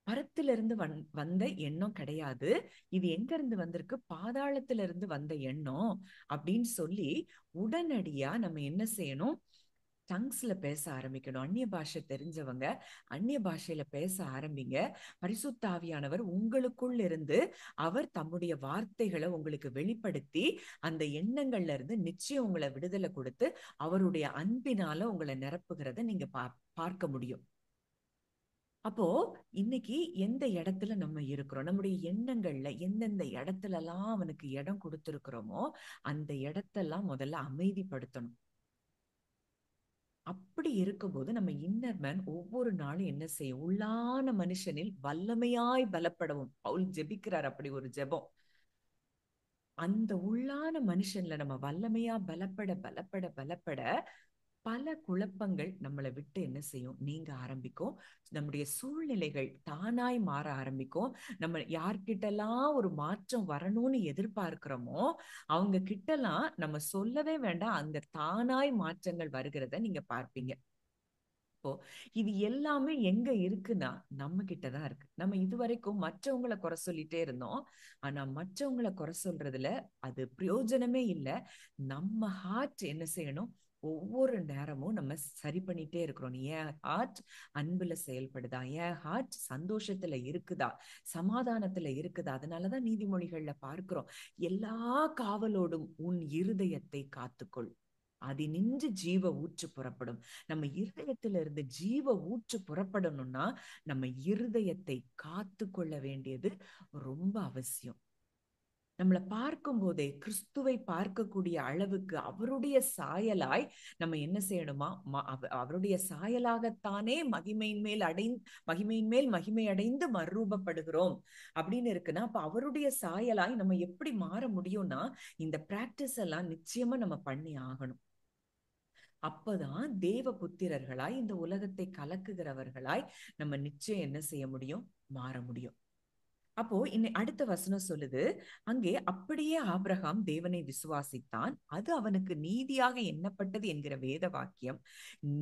பரத்திலிருந்து வந்த எண்ணம் கிடையாது, இது எங்க இருந்து வந்திருக்கு? பாதாளத்துல இருந்து வந்த எண்ணம் அப்படின்னு சொல்லி உடனடியா நம்ம என்ன செய்யணும்? டங்ஸ்ல பேச ஆரம்பிக்கணும். அந்நிய பாஷை தெரிஞ்சவங்க அந்நிய பாஷையில பேச ஆரம்பிங்க. பரிசுத்த ஆவியானவர் உங்களுக்குள் இருந்து அவர் தம்முடைய வார்த்தைகளை உங்களுக்கு வெளிப்படுத்தி அந்த எண்ணங்கள்ல இருந்து நிச்சயம் உங்களை விடுதலை கொடுத்து அவருடைய அன்பினால உங்களை நிரப்புகிறத நீங்க பார்க்க முடியும். அப்போ இன்னைக்கு எந்த இடத்துல நம்ம இருக்கிறோம்? நம்முடைய எண்ணங்கள்ல எந்தெந்த இடத்துல எல்லாம் அவனுக்கு இடம் கொடுத்திருக்கிறோமோ அந்த இடத்தெல்லாம் முதல்ல அமைதிப்படுத்தணும். அப்படி இருக்கும்போது நம்ம இன்னர் மேன் ஒவ்வொரு நாளும் என்ன செய்யும்? உள்ளான மனுஷனில் வல்லமையாய் பலப்படவும் பவுல் ஜெபிக்கிறார். அப்படி ஒரு ஜெபம். அந்த உள்ளான மனுஷன்ல நம்ம வல்லமையா பலப்பட பலப்பட பலப்பட பல குழப்பங்கள் நம்மளை விட்டு என்ன செய்யும்? நீங்க ஆரம்பிக்கும். நம்முடைய சூழ்நிலைகள் தானாய் மாற ஆரம்பிக்கும். நம்ம யார்கிட்டலாம் ஒரு மாற்றம் வரணும்னு எதிர்பார்க்கிறோமோ அவங்க கிட்டலாம் நம்ம சொல்லவே வேண்டாம், அங்க தானாய் மாற்றங்கள் வருகிறத நீங்க பார்ப்பீங்க. இப்போ இது எல்லாமே எங்க இருக்குன்னா நம்ம கிட்டதான் இருக்கு. நம்ம இதுவரைக்கும் மற்றவங்களை குறை சொல்லிட்டே இருந்தோம். ஆனா மற்றவங்களை குறை சொல்றதுல அது பிரயோஜனமே இல்லை. நம்ம ஹார்ட் என்ன செய்யணும்? ஒவ்வொரு நேரமும் நம்ம சரி பண்ணிட்டே இருக்கிறோம். என் ஹார்ட் அன்புல செயல்படுதா? என் ஹார்ட் சந்தோஷத்துல இருக்குதா? சமாதானத்துல இருக்குதா? அதனாலதான் நீதிமொழிகள்ல பார்க்கிறோம், எல்லா காவலோடும் உன் இருதயத்தை காத்துக்கொள், அதினின்று ஜீவ ஊற்று புறப்படும். நம்ம இருதயத்திலிருந்து ஜீவ ஊற்று புறப்படணும்னா நம்ம இருதயத்தை காத்து கொள்ள வேண்டியது ரொம்ப அவசியம். நம்மளை பார்க்கும் போதே கிறிஸ்துவை பார்க்கக்கூடிய அளவுக்கு அவருடைய சாயலாய் நம்ம என்ன செய்யணுமா? அவருடைய சாயலாகத்தானே மகிமையின் மேல் மகிமை அடைந்து மறுரூபப்படுகிறோம் அப்படின்னு இருக்குன்னா, அப்ப அவருடைய சாயலாய் நம்ம எப்படி மாற முடியும்னா இந்த பிராக்டிஸ் எல்லாம் நிச்சயமா நம்ம பண்ணி ஆகணும். அப்பதான் தேவ புத்திரர்களாய் இந்த உலகத்தை கலக்குகிறவர்களாய் நம்ம நிச்சயம் என்ன செய்ய முடியும்? மாற முடியும். அப்போ அடுத்த வசனம் சொல்லுது, அங்கே அப்படியே ஆபிரகாம் தேவனை விசுவாசித்தான், அது அவனுக்கு நீதியாக எண்ணப்பட்டது என்கிற வேத வாக்கியம்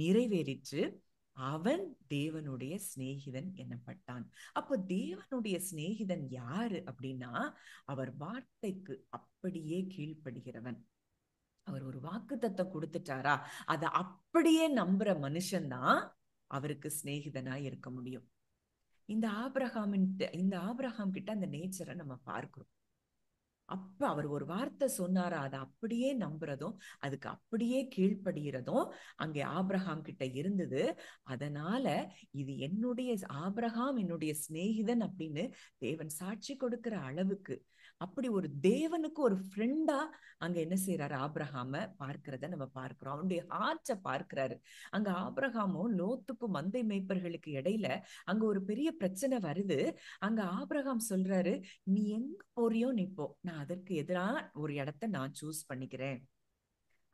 நிறைவேறிற்று, அவன் தேவனுடைய சிநேகிதன் எனப்பட்டான். அப்போ தேவனுடைய சிநேகிதன் யாரு அப்படின்னா, அவர் வார்த்தைக்கு அப்படியே கீழ்ப்படுகிறவன். அவர் ஒரு வாக்குத்தத்தம் கொடுத்துட்டாரா, அதை அப்படியே நம்புற மனுஷன்தான் அவருக்கு சிநேகிதனா இருக்க முடியும். இந்த ஆபிரகாம் கிட்ட அந்த நேச்சரை நம்ம பார்க்கிறோம். அப்ப அவர் ஒரு வார்த்தை சொன்னாரா, அதை அப்படியே நம்புறதும் அதுக்கு அப்படியே கீழ்ப்படுகிறதும் அங்கே ஆபிரகாம் கிட்ட இருந்தது. அதனால இது ஆபிரகாம் என்னுடைய சிநேகிதன் அப்படின்னு தேவன் சாட்சி கொடுக்கிற அளவுக்கு, அப்படி ஒரு தேவனுக்கு ஒரு ஃப்ரெண்டா அங்க என்ன செய்யறாரு, ஆபிரகாம பார்க்கிறத நம்ம பார்க்கிறோம். அவனுடைய ஹார்ட்டை பார்க்கிறாரு. அங்க ஆபிரகாமும் லோத்துக்கும் மந்தை மேய்ப்பர்களுக்கு இடையில அங்க ஒரு பெரிய பிரச்சனை வருது. அங்க ஆபிரகாம் சொல்றாரு, நீ எங்க போறியோ நீ போ, நான் அதற்கு எதிரான ஒரு இடத்தை நான் சூஸ் பண்ணிக்கிறேன்.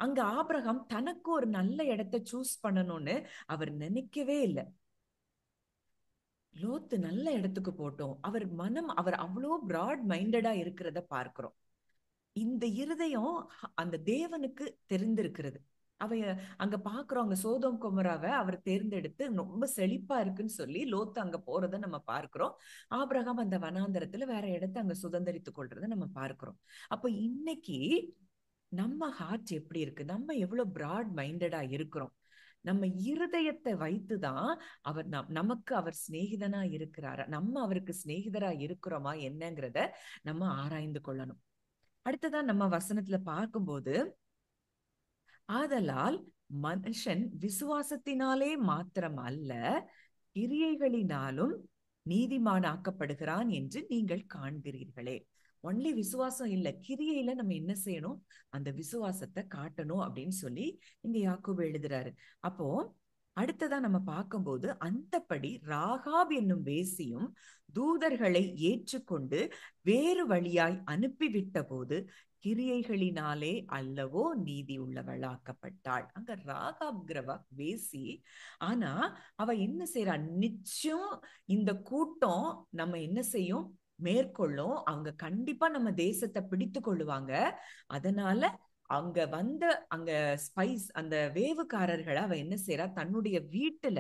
அங்க ஆபிரகாம் தனக்கு ஒரு நல்ல இடத்தை சூஸ் பண்ணணும்னு அவர் நினைக்கவே இல்லை. லோத்து நல்ல இடத்துக்கு போட்டோம், அவர் அவ்வளோ பிராட் மைண்டடா இருக்கிறத பார்க்கிறோம். இந்த இருதயம் அந்த தேவனுக்கு தெரிந்திருக்கிறது. அங்க பாக்குறோம், அங்க சோதோம் கொமோராவை அவர் தேர்ந்தெடுத்து ரொம்ப செழிப்பா இருக்குன்னு சொல்லி லோத்து அங்க போறதை நம்ம பார்க்கிறோம். ஆபிரகாம் அந்த வனாந்தரத்துல வேற இடத்தை அங்க சுதந்திரித்துக் கொள்றதை நம்ம பார்க்கிறோம். அப்ப இன்னைக்கு நம்ம ஹார்ட் எப்படி இருக்கு, நம்ம எவ்வளவு பிராட் மைண்டடா இருக்கிறோம், நம்ம இருதயத்தை வைத்துதான் நமக்கு அவர் சிநேகிதனா இருக்கிறாரா, நம்ம அவருக்கு சிநேகிதரா இருக்கிறோமா என்னங்கிறத நம்ம ஆராய்ந்து கொள்ளணும். அடுத்ததான் நம்ம வசனத்துல பார்க்கும்போது, ஆதலால் மனுஷன் விசுவாசத்தினாலே மாத்திரம் அல்ல, கிரியைகளினாலும் நீதிமானாக்கப்படுகிறான் என்று நீங்கள் காண்கிறீர்களே. ஒன்லி விசுவாசம் இல்ல, கிரியையில நம்ம என்ன செய்யணும், அந்த விசுவாசத்தை காட்டணும் அப்படின்னு சொல்லி இங்க யாக்கோபு எழுதுறாரு. அப்போ அடுத்ததா நம்ம பார்க்கும்போது, அந்தபடி ராகாப் என்னும் வேசியும் தூதர்களை ஏற்றுக்கொண்டு வேறு வழியாய் அனுப்பிவிட்ட போது கிரியைகளினாலே அல்லவோ நீதி உள்ளவளாக்கப்பட்டாள். அங்க ராகாப்கிறவ வேசி, ஆனா அவ என்ன செய்யறா, நிச்சயம் இந்த கூட்டம் நம்ம என்ன செய்யும், மேற்கொள்ளும், அவங்க கண்டிப்பா நம்ம தேசத்தை பிடித்து கொள்ளுவாங்க. அதனால அங்க ஸ்பைஸ் அந்த வேவுக்காரர்களை அவ என்ன செய்யறா, தன்னுடைய வீட்டுல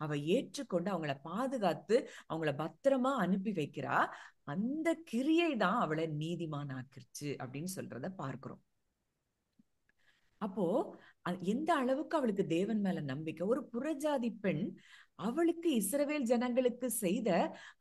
அவ ஏற்றுக்கொண்டு அவங்கள பாதுகாத்து அவங்கள பத்திரமா அனுப்பி வைக்கிறா. அந்த கிரியை தான் அவளை நீதிமான் ஆக்கிருச்சு அப்படின்னு சொல்றத பார்க்கிறோம். அப்போ எந்த அளவுக்கு அவளுக்கு தேவன் மேல நம்பிக்கை. ஒரு புறஜாதி பெண், அவளுக்கு இஸ்ரவேல் ஜனங்களுக்கு செய்த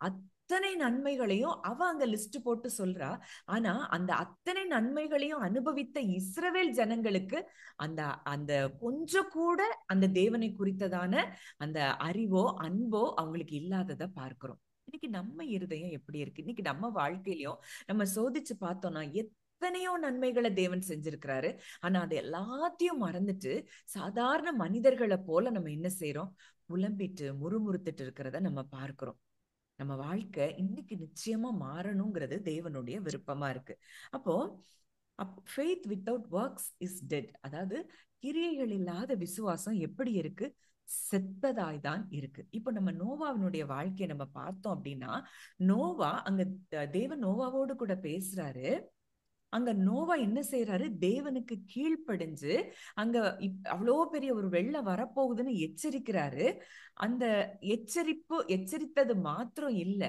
அத்தனை நன்மைகளையும் அவ அங்க லிஸ்ட் போட்டு சொல்றா. ஆனா அந்த அத்தனை நன்மைகளையும் அனுபவித்த இஸ்ரவேல் ஜனங்களுக்கு அந்த அந்த கொஞ்சம் கூட அந்த தேவனை குறித்ததான அந்த அறிவோ அன்போ அவங்களுக்கு இல்லாததை பார்க்கிறோம். இன்னைக்கு நம்ம இருதயம் எப்படி இருக்கு, இன்னைக்கு நம்ம வாழ்க்கையிலயும் நம்ம சோதிச்சு பார்த்தோம்னா எத்தனையோ நன்மைகளை தேவன் செஞ்சிருக்கிறாரு. ஆனா அது எல்லாத்தையும் மறந்துட்டு சாதாரண மனிதர்களை போல நம்ம என்ன செய்யறோம், புலம்பிட்டு முறுமுறுத்துட்டு இருக்கிறத நம்ம பார்க்கிறோம். நம்ம வாழ்க்கை இன்னைக்கு நிச்சயமா மாறணுங்கிறது தேவனுடைய விருப்பமா இருக்கு. அப்போ faith without works is dead. அதாவது கிரியைகள் இல்லாத விசுவாசம் எப்படி இருக்கு, செத்ததாய்தான் இருக்கு. இப்போ நம்ம நோவாவினுடைய வாழ்க்கையை நம்ம பார்த்தோம் அப்படின்னா, நோவா அங்க தேவன் நோவாவோடு கூட பேசுறாரு. அங்க நோவா என்ன செய்யறாரு, தேவனுக்கு கீழ்ப்படிஞ்சு அங்க அவ்வளோ பெரிய ஒரு வெள்ளம் வரப்போகுதுன்னு எச்சரிக்கிறாரு. அந்த எச்சரித்தது மாத்திரம் இல்ல,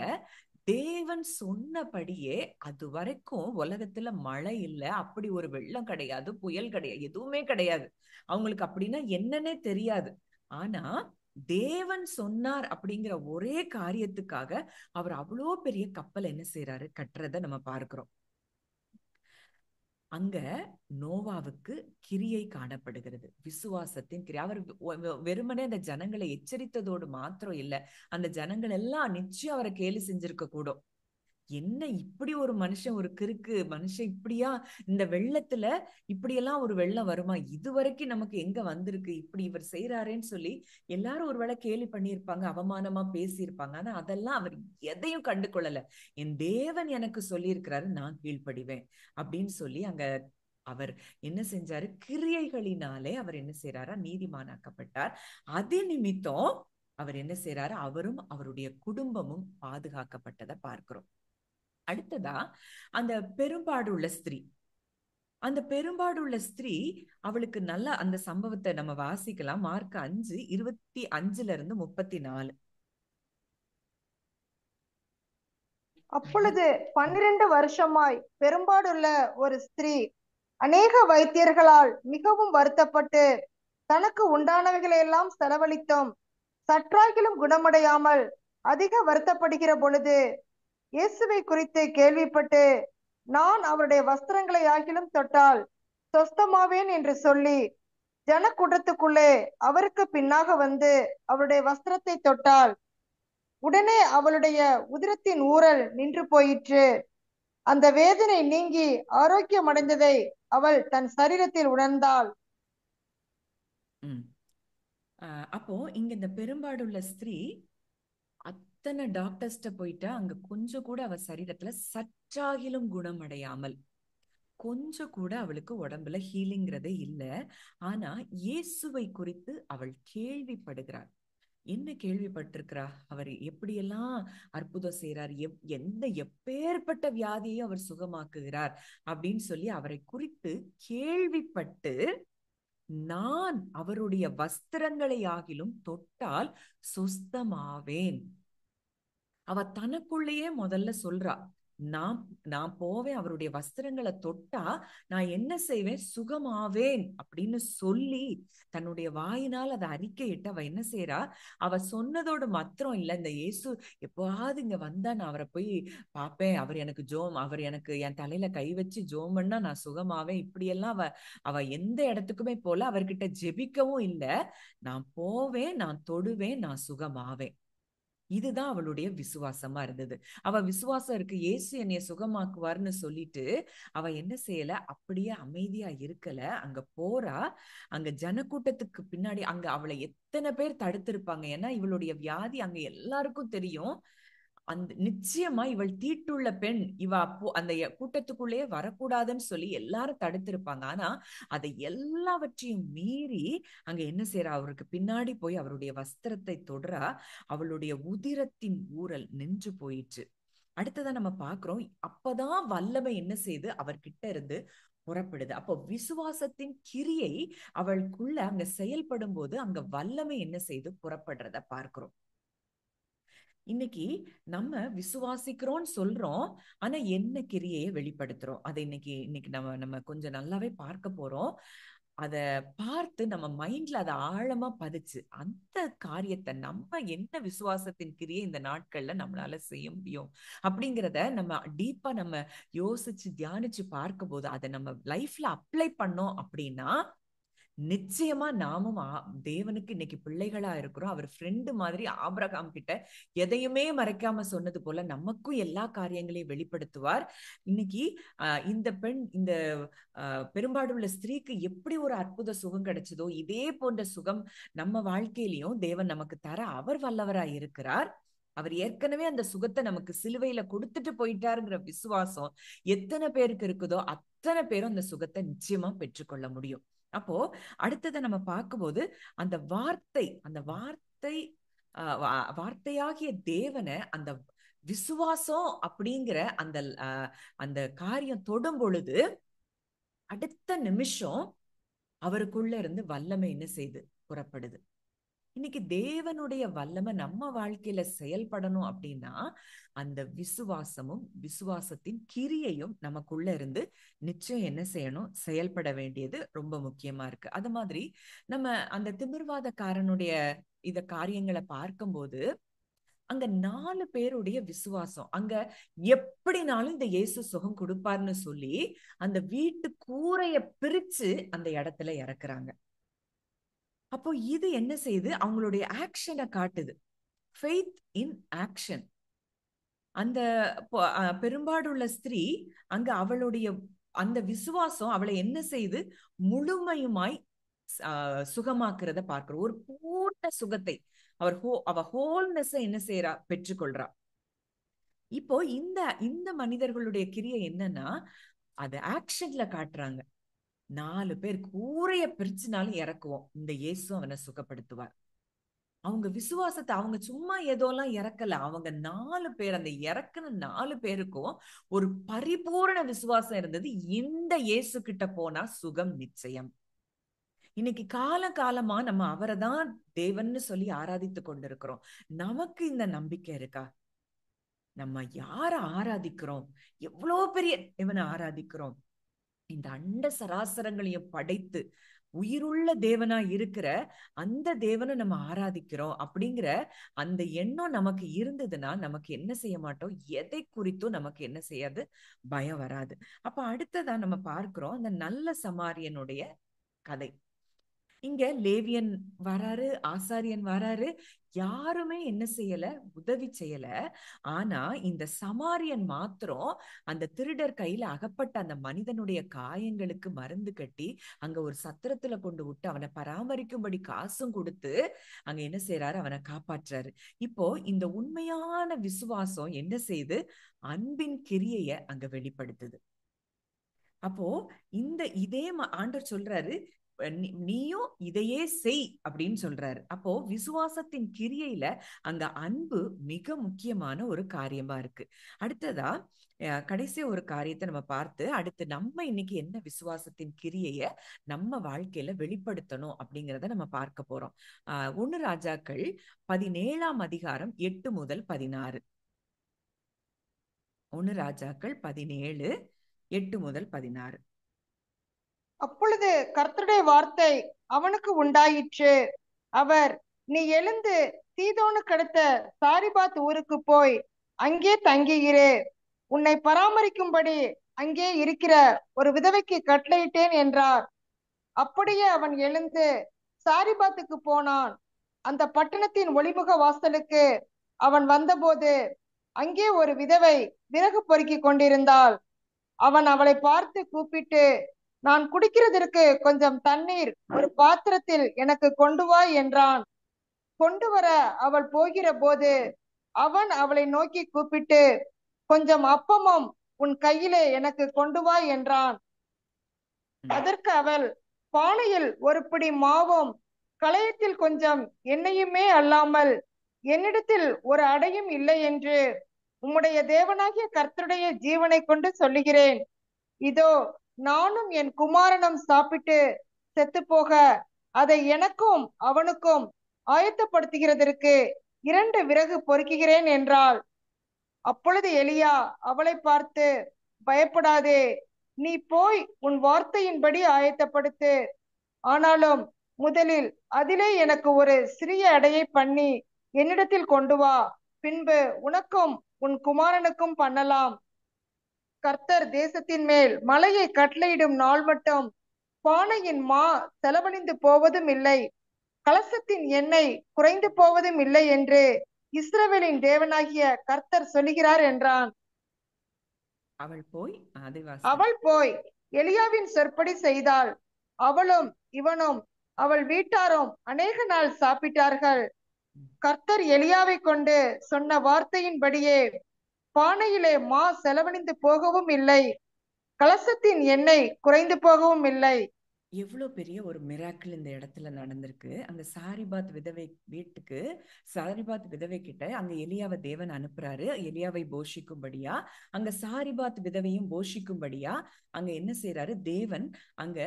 தேவன் சொன்னபடியே அது வரைக்கும் உலகத்துல மழை இல்ல, அப்படி ஒரு வெள்ளம் கிடையாது, புயல் கிடையாது, எதுவுமே கிடையாது. அவங்களுக்கு அப்படின்னா என்னன்னே தெரியாது. ஆனா தேவன் சொன்னார் அப்படிங்கிற ஒரே காரியத்துக்காக அவர் அவ்வளோ பெரிய கப்பல் என்ன செய்யறாரு, கட்டுறத நம்ம பார்க்கிறோம். அங்க நோவாவுக்கு கிரியை காணப்படுகிறது, விசுவாசத்தின் கிரியை. அவர் வெறுமனே அந்த ஜனங்களை எச்சரித்ததோடு மாத்திரம் இல்ல, அந்த ஜனங்கள் எல்லாம் நிச்சயம் அவரை கேலி செஞ்சிருக்க கூடும். என்ன இப்படி ஒரு மனுஷன், ஒரு கிறுக்கு மனுஷன் இப்படியா இந்த வெள்ளத்துல இப்படியெல்லாம் ஒரு வெள்ளம் வருமா, இதுவரைக்கும் நமக்கு எங்க வந்திருக்கு, இப்படி இவர் செய்யறாருன்னு சொல்லி எல்லாரும் ஒருவேளை கேலி பண்ணியிருப்பாங்க, அவமானமா பேசியிருப்பாங்க. ஆனா அதெல்லாம் அவர் எதையும் கண்டு கொள்ளல. என் தேவன் எனக்கு சொல்லியிருக்கிறாரு, நான் கீழ்ப்படிவேன் அப்படின்னு சொல்லி அங்க அவர் என்ன செஞ்சாரு, கிரியைகளினாலே அவர் என்ன செய்யறாரா, நீதிமானாக்கப்பட்டார். அது நிமித்தம் அவர் என்ன செய்யறாரு, அவரும் அவருடைய குடும்பமும் பாதுகாக்கப்பட்டதை பார்க்கிறோம். அடுத்ததா அந்த பெரும்பாடுள்ள ஸ்திரீ. அந்த பெரும்பாடுள்ள ஸ்திரீ, அவளுக்கு நல்ல அந்த சம்பவத்தை நம்ம வாசிக்கலாம். மார்க் 5:25-34. அப்பொழுது 12 வருஷமாய் பெரும்பாடுள்ள ஒரு ஸ்திரீ அநேக வைத்தியர்களால் மிகவும் வருத்தப்பட்டு தனக்கு உண்டானவைகளையெல்லாம் செலவழித்தும் சற்றாகிலும் குணமடையாமல் அதிக வருத்தப்படுகிற பொழுது இயேசுவை குறித்து கேள்விப்பட்டு, நான் அவருடைய வஸ்திரங்களை ஆகிலும் தொட்டால் சொஸ்தமாவேன் என்று சொல்லி ஜனக்கூட்டத்துக்குள்ளே அவருக்கு பின்னாக வந்து அவருடைய வஸ்திரத்தை தொட்டால் உடனே அவளுடைய உதிரத்தின் ஊறல் நின்று போயிற்று. அந்த வேதனை நீங்கி ஆரோக்கியம் அடைந்ததை அவள் தன் சரீரத்தில் உணர்ந்தாள். அப்போ இங்க இந்த பெரும்பாடுள்ள ஸ்திரீ அத்தனை டாக்டர்ஸ்ட போயிட்டா, அங்க கொஞ்சம் கூட அவ சரீரத்துல சற்றாகிலும் குணமடையாமல், கொஞ்சம் கூட அவளுக்கு உடம்புல ஹீலிங்கிறதே இல்ல. ஆனா இயேசுவை குறித்து அவள் கேள்விப்படுகிறாள். என்ன கேள்விப்பட்டிருக்கிறா? அவர் எப்படியெல்லாம் அற்புதம் செய்யறார், எப்பேற்பட்ட வியாதியை அவர் சுகமாக்குகிறார் அப்படின்னு சொல்லி அவரை குறித்து கேள்விப்பட்டு, நான் அவருடைய வஸ்திரங்களை ஆகிலும் தொட்டால் சொஸ்தமாவேன். அவ தனக்குள்ளேயே முதல்ல சொல்றா, நான் போவேன், அவருடைய வஸ்திரங்களை தொட்டா நான் என்ன செய்வேன், சுகமாவேன் அப்படின்னு சொல்லி தன்னுடைய வாயினால் அதை அறிக்கையிட்டு அவ என்ன செய்யறா, அவ சொன்னதோடு மாத்திரம் இல்ல, இந்த இயேசு எப்போவாது இங்க வந்தா நான் அவரை போய் பார்ப்பேன், அவர் எனக்கு என் தலையில கை வச்சு ஜோம் பண்ணா நான் சுகமாவேன், இப்படியெல்லாம் அவ எந்த இடத்துக்குமே போல, அவர்கிட்ட ஜெபிக்கவும் இல்லை. நான் போவேன், நான் தொடுவேன், நான் சுகமாவேன். இதுதான் அவளுடைய விசுவாசமா இருந்தது. அவ விசுவாசம் இருக்கு, இயேசு என்னைய சுகமாக்குவார்னு சொல்லிட்டு அவ என்ன செய்யல, அப்படியே அமைதியா இருக்கல. அங்க போறா. அங்க ஜனக்கூட்டத்துக்கு பின்னாடி, அங்க அவளை எத்தனை பேர் தடுத்திருப்பாங்க. ஏன்னா இவளுடைய வியாதி அங்க எல்லாருக்கும் தெரியும். அந்த நிச்சயமா இவள் தீட்டுள்ள பெண், இவ அப்போ அந்த கூட்டத்துக்குள்ளேயே வரக்கூடாதுன்னு சொல்லி எல்லாரும் தடுத்திருப்பாங்க. ஆனா அதை எல்லாவற்றையும் மீறி அங்க என்ன செய்யறா, அவருக்கு பின்னாடி போய் அவருடைய வஸ்திரத்தை தொடுறா. அவளுடைய உதிரத்தின் ஊறல் நின்று போயிற்று. அடுத்ததான் நம்ம பாக்குறோம், அப்பதான் வல்லமை என்ன செய்து அவர்கிட்ட இருந்து புறப்படுது. அப்போ விசுவாசத்தின் கிரியை அவளுக்குள்ள அங்க செயல்படும் போது அங்க வல்லமை என்ன செய்து புறப்படுறத பார்க்கிறோம். இன்னைக்கு நம்ம விசுவாசிக்கிறோம்னு சொல்றோம், ஆனா என்ன கிரியையை வெளிப்படுத்துறோம், அதை இன்னைக்கு நம்ம கொஞ்சம் நல்லாவே பார்க்க போறோம். அத பார்த்து நம்ம மைண்ட்ல அதை ஆழமா பதிச்சு, அந்த காரியத்தை நம்ம என்ன விசுவாசத்தின் கிரியை இந்த நாட்கள்ல நம்மளால செய்ய முடியும் அப்படிங்கிறத நம்ம டீப்பா நம்ம யோசிச்சு தியானிச்சு பார்க்கும் போது, அதை நம்ம லைஃப்ல அப்ளை பண்ணோம் அப்படின்னா நிச்சயமா நாமும் தேவனுக்கு இன்னைக்கு பிள்ளைகளா இருக்கிறோம். அவர் ஃப்ரெண்டு மாதிரி ஆபிரகாம் கிட்ட எதையுமே மறைக்காம சொன்னது போல நமக்கும் எல்லா காரியங்களையும் வெளிப்படுத்துவார். இன்னைக்கு இந்த பெண், இந்த பெரும்பாடுள்ள ஸ்திரீக்கு எப்படி ஒரு அற்புத சுகம் கிடைச்சதோ, இதே போன்ற சுகம் நம்ம வாழ்க்கையிலையும் தேவன் நமக்கு தர அவர் வல்லவராய் இருக்கிறார். அவர் ஏற்கனவே அந்த சுகத்தை நமக்கு சிலுவையில கொடுத்துட்டு போயிட்டாருங்கிற விசுவாசம் எத்தனை பேருக்கு இருக்குதோ அத்தனை பேரும் அந்த சுகத்தை நிச்சயமா பெற்றுக்கொள்ள முடியும். அப்போ அடுத்ததை நம்ம பார்க்கும்போது, அந்த வார்த்தையாகிய தேவனை அந்த விசுவாசம் அப்படிங்கிற அந்த காரியம் தொடும் பொழுது அடுத்த நிமிஷம் அவருக்குள்ள இருந்து வல்லமை என்ன செய்து புறப்படுது. இன்னைக்கு தேவனுடைய வல்லமை நம்ம வாழ்க்கையில செயல்படணும் அப்படின்னா அந்த விசுவாசமும் விசுவாசத்தின் கிரியையும் நமக்குள்ள இருந்து நிச்சயம் என்ன செய்யணும், செயல்பட வேண்டியது ரொம்ப முக்கியமா இருக்கு. அது மாதிரி நம்ம அந்த திமிர்வாதக்காரனுடைய காரியங்களை பார்க்கும்போது அங்க 4 பேருடைய விசுவாசம், அங்க எப்படினாலும் இந்த இயேசு சுகம் கொடுப்பார்னு சொல்லி அந்த வீட்டு கூரைய பிரிச்சு அந்த இடத்துல இறக்குறாங்க. அப்போ இது என்ன செய்யுது, அவங்களுடைய ஆக்ஷனை காட்டுது. Faith in action. அந்த பெரும்பாடுள்ள ஸ்திரீ அங்க அவளுடைய அந்த விசுவாசம் அவளை என்ன செய்து முழுமையுமாய் சுகமாக்குறத பார்க்கிறோம். ஒரு பூர்ண சுகத்தை அவ ஹோல்னஸ் என்ன செய்யறா, பெற்றுக்கொள்றா. இப்போ இந்த மனிதர்களுடைய கிரியை என்னன்னா அது ஆக்ஷன்ல காட்டுறாங்க. 4 பேர் கூரைய பிரிச்சுனாலும் இறக்குவோம், இந்த இயேசு அவனை சுகப்படுத்துவார். அவங்க விசுவாசத்தை அவங்க சும்மா ஏதோலாம் இறக்கல. அவங்க 4 பேர், அந்த இறக்குன 4 பேருக்கும் ஒரு பரிபூரண விசுவாசம் இருந்தது. இந்த இயேசு கிட்ட போனா சுகம் நிச்சயம். இன்னைக்கு காலமா நம்ம அவரை தான் தேவன்னு சொல்லி ஆராதித்து கொண்டிருக்கிறோம். நமக்கு இந்த நம்பிக்கை இருக்கா? நம்ம யார ஆராதிக்கிறோம்? எவ்வளோ பெரிய தேவனை ஆராதிக்கிறோம்? இந்த அண்ட சராசரங்களையும் படைத்து உயிருள்ள தேவனா இருக்கிற அந்த தேவனை நம்ம ஆராதிக்கிறோம் அப்படிங்கிற அந்த எண்ணம் நமக்கு இருந்ததுன்னா நமக்கு என்ன செய்ய மாட்டோம்? எதை குறித்தும் நமக்கு என்ன செய்யாது? பயம் வராது. அப்ப அடுத்ததா நம்ம பார்க்கிறோம் அந்த நல்ல சமாரியனுடைய கதை. இங்க லேவியன் வராரு, ஆசாரியன் வராரு, யாருமே என்ன செய்யல? உதவி செய்யல. ஆனா இந்த சமாரியன் மாத்திரம் அந்த திருடர் கையில அகப்பட்ட அந்த மனிதனுடைய காயங்களுக்கு மருந்து கட்டி அங்க ஒரு சத்திரத்துல கொண்டு விட்டு அவனை பராமரிக்கும்படி காசும் கொடுத்து அங்க என்ன செய்யறாரு? அவனை காப்பாற்றுறாரு. இப்போ இந்த உண்மையான விசுவாசம் என்ன செய்யுது? அன்பின் கிரியைய அங்க வெளிப்படுத்துது. அப்போ இதே ஆண்டவர் சொல்றாரு, நீயும் இதையே செய் அப்படின்னு சொல்றாரு. அப்போ விசுவாசத்தின் கிரியையில அங்க அன்பு மிக முக்கியமான ஒரு காரியமா இருக்கு. அடுத்ததா கடைசி ஒரு காரியத்தை நம்ம பார்த்து அடுத்து நம்ம இன்னைக்கு என்ன விசுவாசத்தின் கிரியைய நம்ம வாழ்க்கையில வெளிப்படுத்தணும் அப்படிங்கிறத நம்ம பார்க்க போறோம். 1 ராஜாக்கள் 17ஆம் அதிகாரம் 8 முதல் 16. 1 ராஜாக்கள் 17 8 முதல் 16. அப்பொழுது கர்த்தருடைய வார்த்தை அவனுக்கு உண்டாயிற்று. அவர், நீ எழுந்து சீதோனுக்கு அடுத்த சாரிபாத் ஊருக்கு போய் அங்கே தங்கியிரு. உன்னை பராமரிக்கும்படி அங்கே இருக்கிற ஒரு விதவைக்கு கட்டளையிட்டேன் என்றார். அப்படியே அவன் எழுந்து சாரிபாத்துக்கு போனான். அந்த பட்டணத்தின் ஒளிமுக வாசலுக்கு அவன் வந்தபோது அங்கே ஒரு விதவை விறகு பொறுக்கி கொண்டிருந்தாள். அவன் அவளை பார்த்து கூப்பிட்டு, நான் குடிக்கிறதற்கு கொஞ்சம் தண்ணீர் ஒரு பாத்திரத்தில் எனக்கு கொண்டு வா என்றான். கொண்டு வர அவள் போகிற போது அவன் அவளை நோக்கி கூப்பிட்டு, கொஞ்சம் அப்பமும் உன் கையிலே எனக்கு கொண்டு வா என்றான். அதற்கு அவள், பானையில் ஒரு பிடி மாவும் களையத்தில் கொஞ்சம் எண்ணெயுமே அல்லாமல் என்னிடத்தில் ஒரு அடையும் இல்லை என்று உம்முடைய தேவனாகிய கர்த்தருடைய ஜீவனை கொண்டு சொல்லுகிறேன். இதோ நானும் என் குமாரனும் சாப்பிட்டு செத்து போக அதை எனக்கும் அவனுக்கும் ஆயத்தப்படுத்துகிறதற்கு 2 விறகு பொறுக்குகிறேன் என்றாள். அப்பொழுது எலியா அவளை பார்த்து, பயப்படாதே, நீ போய் உன் வார்த்தையின்படி ஆயத்தப்படுத்து. ஆனாலும் முதலில் அதிலே எனக்கு ஒரு சிறிய அடையை பண்ணி என்னிடத்தில் கொண்டு வா. பின்பு உனக்கும் உன் குமாரனுக்கும் பண்ணலாம். கர்த்தர் தேசத்தின் மேல் மலையை கட்டளையிடும் நாள் மட்டும் பானையின் மா செலவழிந்து போவதும் இல்லை, கலசத்தின் எண்ணெய் குறைந்து போவதும் இல்லை என்று இஸ்ரவேலின் தேவனாகிய கர்த்தர் சொல்லுகிறார் என்றான். அவள் போய் எலியாவின் சொற்படி செய்தாள். அவளும் இவனும் அவள் வீட்டாரும் அநேக நாள் சாப்பிட்டார்கள். கர்த்தர் எலியாவை கொண்டு சொன்ன வார்த்தையின்படியே பானையிலே மா செலவழிந்து போகவும் இல்லை, கலசத்தின் எண்ணெய் குறைந்து போகவும் இல்லை. எவ்வளவு பெரிய ஒரு மிராக்கிள் இந்த இடத்துல நடந்திருக்கு. அந்த சாரிபாத் விதவை வீட்டுக்கு, சாரிபாத் விதவை கிட்ட அங்க எலியாவை தேவன் அனுப்புறாரு, எலியாவை போஷிக்கும்படியா. அங்க சாரிபாத் விதவையும் போஷிக்கும்படியா அங்க என்ன செய்யறாரு? தேவன் அங்க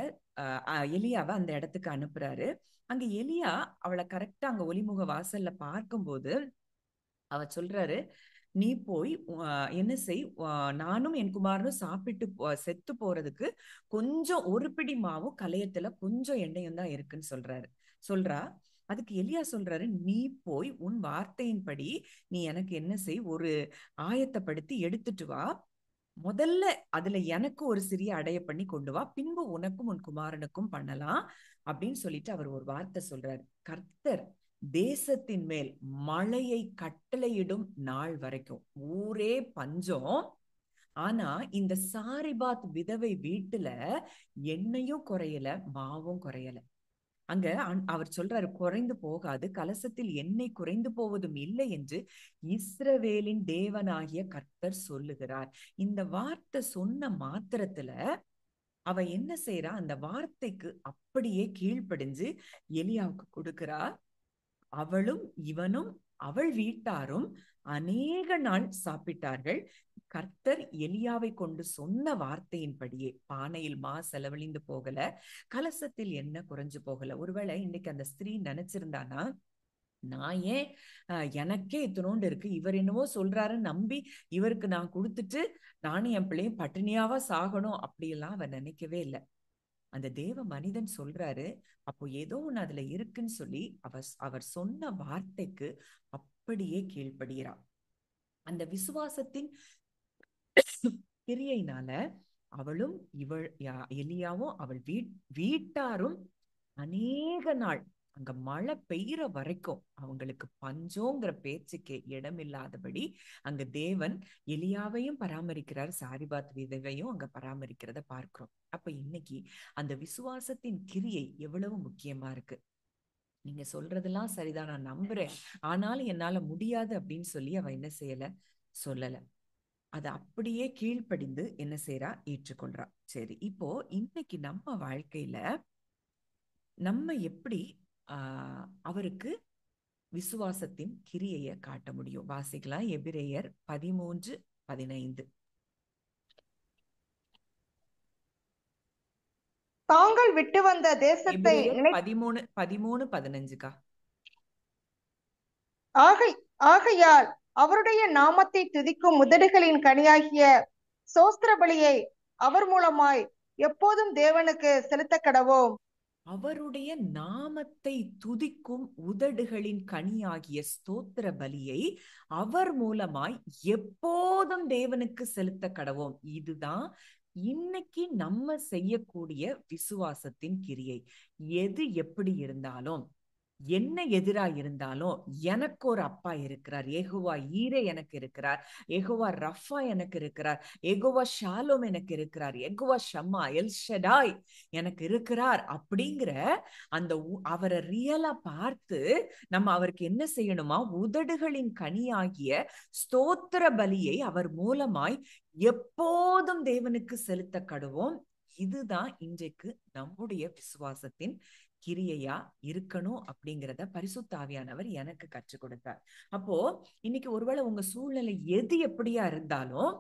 எலியாவை அந்த இடத்துக்கு அனுப்புறாரு. அங்க எலியா அவளை கரெக்டா அங்க ஒளிமுக வாசல்ல பார்க்கும்போது அவ சொல்றாரு, நீ போய் என்ன செய், நானும் என் குமாரனும் சாப்பிட்டு செத்து போறதுக்கு கொஞ்சம் ஒரு பிடி மாவும் கலையத்துல கொஞ்சம் எண்ணெயும் தான் இருக்குன்னு சொல்றா. அதுக்கு எலியா சொல்றாரு, நீ போய் உன் வார்த்தையின்படி நீ எனக்கு என்ன செய், ஒரு ஆயத்தப்படுத்தி எடுத்துட்டு வா. முதல்ல அதுல எனக்கு ஒரு சிறிய அடைய பண்ணி கொண்டு வா, பின்பு உனக்கும் உன் குமாரனுக்கும் பண்ணலாம் அப்படின்னு சொல்லிட்டு அவர் ஒரு வார்த்தை சொல்றாரு. கர்த்தர் தேசத்தின் மேல் மழையை கட்டளையிடும் நாள் வரைக்கும் ஊரே பஞ்சம். ஆனா இந்த சாரிபாத் விதவை வீட்டுல எண்ணெயும் குறையல, மாவும் குறையல. அங்க அவர் சொல்றாரு, குறைந்து போகாது, கலசத்தில் எண்ணெய் குறைந்து போவதும் இல்லை என்று இஸ்ரவேலின் தேவனாகிய கர்த்தர் சொல்லுகிறார். இந்த வார்த்தை சொன்ன மாத்திரத்துல அவ என்ன செய்யறா? அந்த வார்த்தைக்கு அப்படியே கீழ்ப்படிஞ்சு எலியாவுக்கு கொடுக்கிறா. அவளும் இவனும் அவள் வீட்டாரும் அநேக நாள் சாப்பிட்டார்கள். கர்த்தர் எலியாவை கொண்டு சொன்ன வார்த்தையின்படியே பானையில் மா செலவழிந்து போகல, கலசத்தில் என்ன குறைஞ்சு போகல. ஒருவேளை இன்னைக்கு அந்த ஸ்திரீ நினைச்சிருந்தானா, நான் ஏன் எனக்கே இத்தனோண்டு இருக்கு, இவர் என்னவோ சொல்றாருன்னு நம்பி இவருக்கு நான் கொடுத்துட்டு நானும் என் பிள்ளையும் பட்டினியாவா சாகணும் அப்படியெல்லாம் அவர் நினைக்கவே இல்லை. அந்த தேவ மனிதன் சொல்றாரு, அப்போ ஏதோ ஒண்ணு அதுல இருக்குன்னு சொல்லி அவர் சொன்ன வார்த்தைக்கு அப்படியே கீழ்ப்படுகிறார். அந்த விசுவாசத்தின் கிரியையினால அவளும் எலியாவும் அவள் வீட்டாரும் அநேக நாள், அங்க மழை பெய்யற வரைக்கும் அவங்களுக்கு பஞ்சோங்கிற பேச்சுக்கே இடமில்லாதபடி அங்க தேவன் எலியாவையும் பராமரிக்கிறார், சாரிபாத் விதவையும் அங்க பராமரிக்கிறத பார்க்கிறோம். அப்ப இன்னைக்கு அந்த விசுவாசத்தின் கிரியை எவ்வளவு முக்கியமா இருக்கு. நீங்க சொல்றதெல்லாம் சரிதான், நான் நம்புறேன், ஆனாலும் என்னால முடியாது அப்படின்னு சொல்லி அவ என்ன செய்யல, சொல்லல. அதை அப்படியே கீழ்ப்படிந்து என்ன செய்யறா, ஏற்றுக்கொள்றா. சரி, இப்போ இன்னைக்கு நம்ம வாழ்க்கையில நம்ம எப்படி அவருக்கு விசுவாசத்தின் கிரியையை காட்ட முடியும்? வாசிக்கலாம், எபிரேயர் 13:15. தாங்கள் விட்டு வந்த தேசத்தை 13:15. ஆகையால் அவருடைய நாமத்தை துதிக்கும் உதடுகளின் கனியாகிய சோஸ்திர பலியை அவர் மூலமாய் எப்போதும் தேவனுக்கு செலுத்த கடவோம். அவருடைய நாமத்தை துதிக்கும் உதடுகளின் கனியாகிய ஸ்தோத்திர பலியை அவர் மூலமாய் எப்போதும் தேவனுக்கு செலுத்த கடவோம். இதுதான் இன்னைக்கு நம்ம செய்யக்கூடிய விசுவாசத்தின் கிரியை. எது எப்படி இருந்தாலும், என்ன எதிரா இருந்தாலும், எனக்கு ஒரு அப்பா இருக்கிறார், யெகோவா ஈரே எனக்கு இருக்கிறார், யெகோவா ரஃபா எனக்கு இருக்கிறார், யெகோவா ஷாலோம் எனக்கு இருக்கிறார், யெகோவா ஷம்மா எல் ஷடாய் எனக்கு இருக்கிறார் அப்படிங்கிற அந்த அவரை ரியலா பார்த்து நம்ம அவருக்கு என்ன செய்யணுமா, உதடுகளின் கனியாகிய ஸ்தோத்திர பலியை அவர் மூலமாய் எப்போதும் தேவனுக்கு செலுத்த கடவோம். இதுதான் இன்றைக்கு நம்முடைய விசுவாசத்தின் கிரியையா இருக்கணும் அப்படிங்கிறத பரிசுத்த ஆவியானவர் எனக்கு கற்றுக் கொடுத்தார். அப்போ இன்னைக்கு ஒருவேளை உங்க சூழ்நிலை எது எப்படியா இருந்தாலும்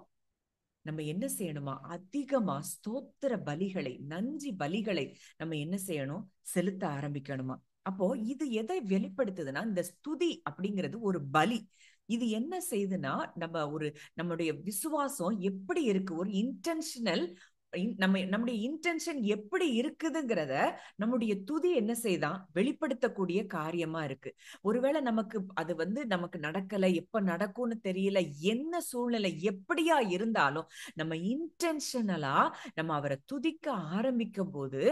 நம்ம என்ன செய்யணுமா, அதிகமா ஸ்தோத்திர பலிகளை, நன்றி பலிகளை நம்ம என்ன செய்யணும், செலுத்த ஆரம்பிக்கணுமா. அப்போ இது எதை வெளிப்படுத்துதுன்னா, இந்த ஸ்துதி அப்படிங்கிறது ஒரு பலி. இது என்ன செய்யுதுன்னா, நம்முடைய விசுவாசம் எப்படி இருக்கு, ஒரு இன்டென்ஷனல், நம்முடைய இன்டென்ஷன் எப்படி இருக்குதுங்கிறத நம்முடைய துதி என்ன செய்தான், வெளிப்படுத்தக்கூடிய காரியமா இருக்கு. ஒருவேளை நமக்கு அது நமக்கு நடக்கல, எப்ப நடக்கும்னு தெரியல, என்ன சூழ்நிலை எப்படியா இருந்தாலும் நம்ம இன்டென்ஷனலா நம்ம அவரை துதிக்க ஆரம்பிக்கும் போது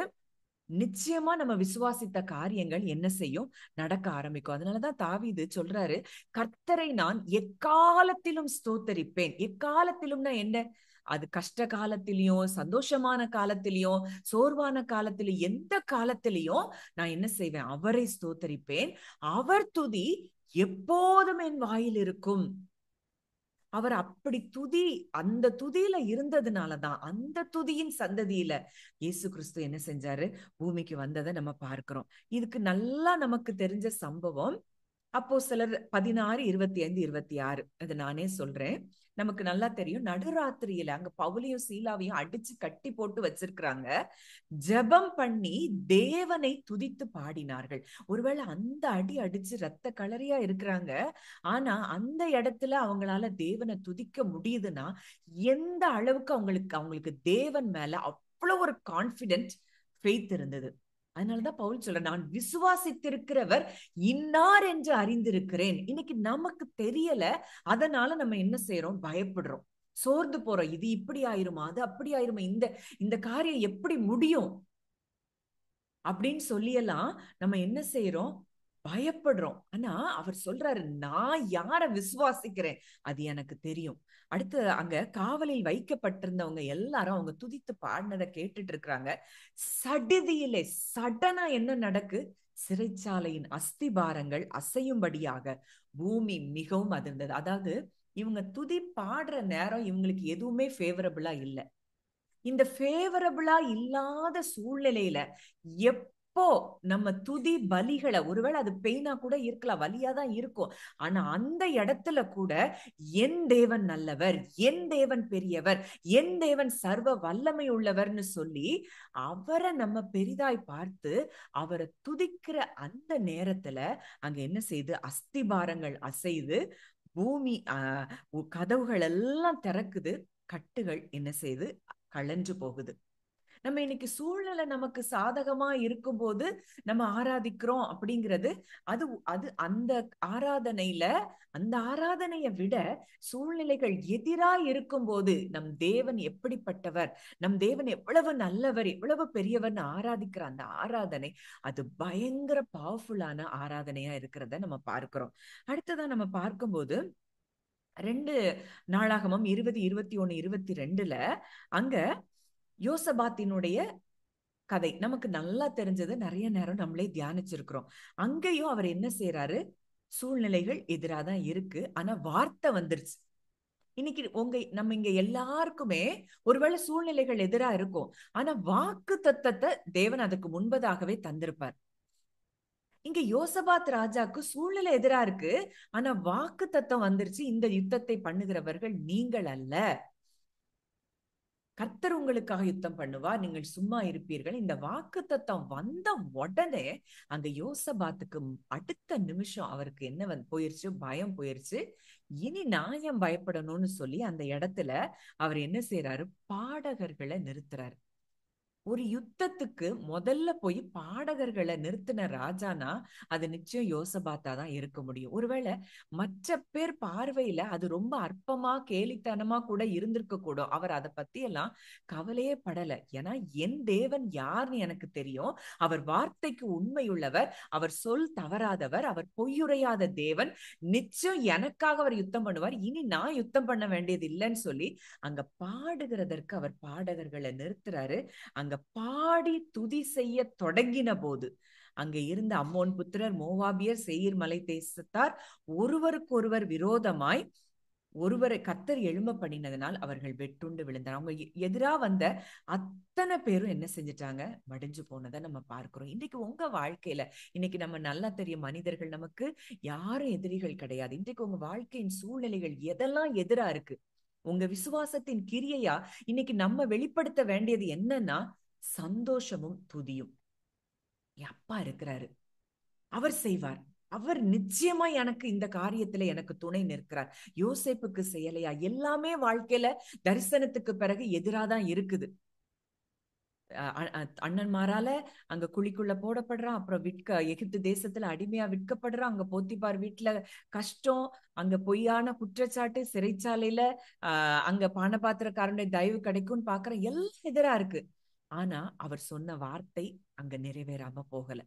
நிச்சயமா நம்ம விசுவாசித்த காரியங்கள் என்ன செய்யும், நடக்க ஆரம்பிக்கும். அதனாலதான் தாவீது சொல்றாரு, கர்த்தரை நான் எக்காலத்திலும் ஸ்தோத்தரிப்பேன். எக்காலத்திலும்னா என்ன, அது கஷ்ட காலத்திலையும், சந்தோஷமான காலத்திலையும், சோர்வான காலத்திலையும், எந்த காலத்திலையும் நான் என்ன செய்வேன், அவரை ஸ்தோத்தரிப்பேன். அவர் துதி எப்போதும் என் வாயில் இருக்கும். அவர் அப்படி அந்த துதியில இருந்ததுனாலதான், அந்த துதியின் சந்ததியில இயேசு கிறிஸ்து என்ன செஞ்சாரு, பூமிக்கு வந்ததை நம்ம பார்க்கிறோம். இதுக்கு நல்லா நமக்கு தெரிஞ்ச சம்பவம் அப்போஸ்தலர் 16:25-26. அது நானே சொல்றேன். நமக்கு நல்லா தெரியும், நடுராத்திரியில அங்க பவுலையும் சீலாவையும் அடிச்சு கட்டி போட்டு வச்சிருக்கிறாங்க. ஜெபம் பண்ணி தேவனை துதித்து பாடினார்கள். ஒருவேளை அந்த அடி அடிச்சு ரத்த கலரியா இருக்கிறாங்க, ஆனா அந்த இடத்துல அவங்களால தேவனை துதிக்க முடியுதுன்னா எந்த அளவுக்கு அவங்களுக்கு தேவன் மேல அவ்வளவு ஒரு கான்பிடென்ட், ஃபெய்த் இருந்தது. அதனாலதான் பவுல் சொல்ற, நான் விசுவாசித்திருக்கிறவர் இன்னார் என்று அறிந்திருக்கிறேன். இன்னைக்கு நமக்கு தெரியல, அதனால நம்ம என்ன செய்யறோம், பயப்படுறோம், சோர்ந்து போறோம். இது இப்படி ஆயிருமா, அது அப்படி ஆயிருமா, இந்த காரியம் எப்படி முடியும் அப்படின்னு சொல்லியெல்லாம் நம்ம என்ன செய்யறோம், பயப்படுறோம். ஆனா அவர் சொல்றாரு, நான் யார விசுவாசிக்கிறேன் அது எனக்கு தெரியும். அடுத்து அங்க காவலில் வைக்கப்பட்டிருந்தவங்க எல்லாரும் அவங்க துதித்து பாடினதை கேட்டுட்டு இருக்கிறாங்க. சடுதியிலே சடனா என்ன நடக்கு, சிறைச்சாலையின் அஸ்திபாரங்கள் அசையும்படியாக பூமி மிகவும் அதிர்ந்தது. அதாவது இவங்க துதி பாடுற நேரம் இவங்களுக்கு எதுவுமே ஃபேவரபிளா இல்லை. இந்த ஃபேவரபிளா இல்லாத சூழ்நிலையில எப்போ நம்ம துதி பலிகளை, ஒருவேளை அது பெயினா கூட இருக்கலாம், வலியா தான் இருக்கும், ஆனா அந்த இடத்துல கூட என் தேவன் நல்லவர், என் தேவன் பெரியவர், என் தேவன் சர்வ வல்லமை உள்ளவர்னு சொல்லி அவரை நம்ம பெரிதாய் பார்த்து அவரை துதிக்கிற அந்த நேரத்துல அங்க என்ன செய்யுது, அஸ்திபாரங்கள் அசைது, பூமி கதவுகள் எல்லாம் திறக்குது, கட்டுகள் என்ன செய்யுது, களைஞ்சு போகுது. நம்ம இன்னைக்கு சூழ்நிலை நமக்கு சாதகமா இருக்கும்போது நம்ம ஆராதிக்கிறோம் அப்படிங்கிறது, அது அது அந்த ஆராதனையில, அந்த ஆராதனையை விட சூழ்நிலைகள் எதிரா இருக்கும்போது நம் தேவன் எப்படிப்பட்டவர், நம் தேவன் எவ்வளவு நல்லவர், எவ்வளவு பெரியவர்னு ஆராதிக்கிற அந்த ஆராதனை அது பயங்கர பவர்ஃபுல்லான ஆராதனையா இருக்கிறத நம்ம பார்க்கிறோம். அடுத்ததான் நம்ம பார்க்கும்போது 2 நாளாகமம் 20, 21, 22ல அங்க யோசபாத்தினுடைய கதை நமக்கு நல்லா தெரிஞ்சது, நிறைய நேரம் நம்மளே தியானிச்சிருக்கிறோம். அங்கேயும் அவர் என்ன செய்யறாரு, சூழ்நிலைகள் எதிராதான் இருக்கு, ஆனா வார்த்தை வந்துருச்சு. இன்னைக்கு நம்ம இங்க எல்லாருக்குமே ஒருவேளை சூழ்நிலைகள் எதிரா இருக்கும், ஆனா வாக்கு தத்தத்தை தேவன் அதுக்கு முன்பதாகவே தந்திருப்பார். இங்க யோசபாத் ராஜாக்கு சூழ்நிலை எதிரா இருக்கு, ஆனா வாக்கு தத்தம் வந்துருச்சு, இந்த யுத்தத்தை பண்ணுகிறவர்கள் நீங்கள் அல்ல, கர்த்தர் உங்களுக்காக யுத்தம் பண்ணுவார், நீங்கள் சும்மா இருப்பீர்கள். இந்த வாக்கு தத்தம் வந்த உடனே அந்த யோசபாத்துக்கு அடுத்த நிமிஷம் அவருக்கு என்ன போயிருச்சு, பயம் போயிருச்சு. இனி நான் ஏன் பயப்படணும்னு சொல்லி அந்த இடத்துல அவர் என்ன செய்யறாரு, பாடகர்களை நிறுத்துறாரு. ஒரு யுத்தத்துக்கு முதல்ல போய் பாடகர்களை நிறுத்தின ராஜானா அது நிச்சயம் யோசபாத்தா தான் இருக்க முடியும். ஒருவேளை மற்ற பேர் பார்வையில அது ரொம்ப அற்பமா கேலித்தனமா கூட இருந்திருக்க கூடும், அவர் அதை பத்தி எல்லாம் கவலையே படல. ஏன்னா என் தேவன் யாருன்னு எனக்கு தெரியும், அவர் வார்த்தைக்கு உண்மையுள்ளவர், அவர் சொல் தவறாதவர், அவர் பொய்யுரையாத தேவன், நிச்சயம் எனக்காக அவர் யுத்தம் பண்ணுவார், இனி நான் யுத்தம் பண்ண வேண்டியது இல்லைன்னு சொல்லி அங்க பாடுகிறதற்கு அவர் பாடகர்களை நிறுத்துறாரு. அங்க பாடி துதி செய்ய தொடங்கின போது அங்க இருந்த அம்மோன் புத்திரர், மோவாபியர், சேயீர் மலை தேசத்தார் ஒருவருக்கொருவர் விரோதமாய் ஒருவரை கர்த்தர் எழும்ப பண்ணினதனால் அவர்கள் வெட்டுண்டு விழுந்தார். அவங்க எதிரா வந்த அத்தனை பேரும் என்ன செஞ்சிட்டாங்க, மடிஞ்சு போனதை நம்ம பார்க்கிறோம். இன்னைக்கு உங்க வாழ்க்கையில, இன்னைக்கு நம்ம நல்லா தெரியும் மனிதர்கள் நமக்கு யாரும் எதிரிகள் கிடையாது. இன்றைக்கு உங்க வாழ்க்கையின் சூழ்நிலைகள் எதெல்லாம் எதிரா இருக்கு, உங்க விசுவாசத்தின் கிரியையா இன்னைக்கு நம்ம வெளிப்படுத்த வேண்டியது என்னன்னா சந்தோஷமும் துதியும். என் அப்பா இருக்கிறாரு, அவர் செய்வார், அவர் நிச்சயமா எனக்கு இந்த காரியத்துல எனக்கு துணை நிற்கிறார். யோசேப்புக்கு செய்யலையா? எல்லாமே வாழ்க்கையில தரிசனத்துக்கு பிறகு எதிராதான் இருக்குது. அண்ணன்மாரால அங்க குழிக்குள்ள போடப்படுறான், அப்புறம் எகிப்து தேசத்துல அடிமையா விற்கப்படுறான், அங்க போத்திபார் வீட்டுல கஷ்டம், அங்க பொய்யான குற்றச்சாட்டு, சிறைச்சாலையில அங்க பானபாத்திரக்காரனுடைய தயவு கிடைக்கும்னு பாக்குற, எல்லாம் எதிரா இருக்கு. ஆனா அவர் சொன்ன வார்த்தை அங்க நிறைவேறாம போகல.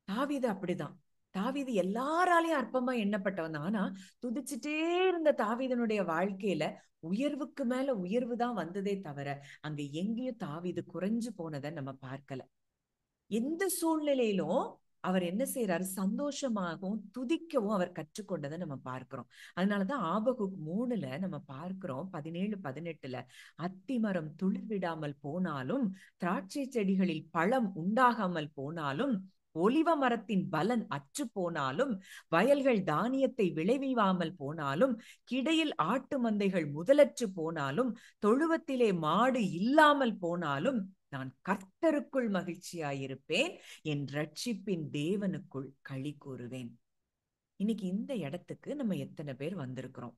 தாவீது அப்படிதான். தாவீது எல்லாராலையும் அற்பமா எண்ணப்பட்டவன், ஆனா துதிச்சுட்டே இருந்த தாவீதனுடைய வாழ்க்கையில உயர்வுக்கு மேல உயர்வு தான் வந்ததே தவிர அங்க எங்கேயும் தாவீது குறைஞ்சு போனதை நம்ம பார்க்கல. எந்த சூழ்நிலையிலும் அவர் என்ன செய்யறாரு, சந்தோஷமாகவும் துதிக்கவும் அவர் கற்றுக்கொண்டதை நம்ம பார்க்கிறோம். அதனாலதான் ஆபகுக் 3ல நம்ம பார்க்கிறோம் 17, 18ல, அத்திமரம் துளிர் விடாமல் போனாலும், திராட்சை செடிகளில் பழம் உண்டாகாமல் போனாலும், ஒலிவ மரத்தின் பலன் அற்று போனாலும், வயல்கள் தானியத்தை விளைவிவாமல் போனாலும், கிடையில் ஆட்டு மந்தைகள் முதலற்று போனாலும், தொழுவத்திலே மாடு இல்லாமல் போனாலும், நான் கர்த்தருக்குள் மகிழ்ச்சியாயிருப்பேன், என் ரட்சிப்பின் தேவனுக்குள் களி கூறுவேன். இன்னைக்கு இந்த இடத்துக்கு நம்ம எத்தனை பேர் வந்திருக்கிறோம்?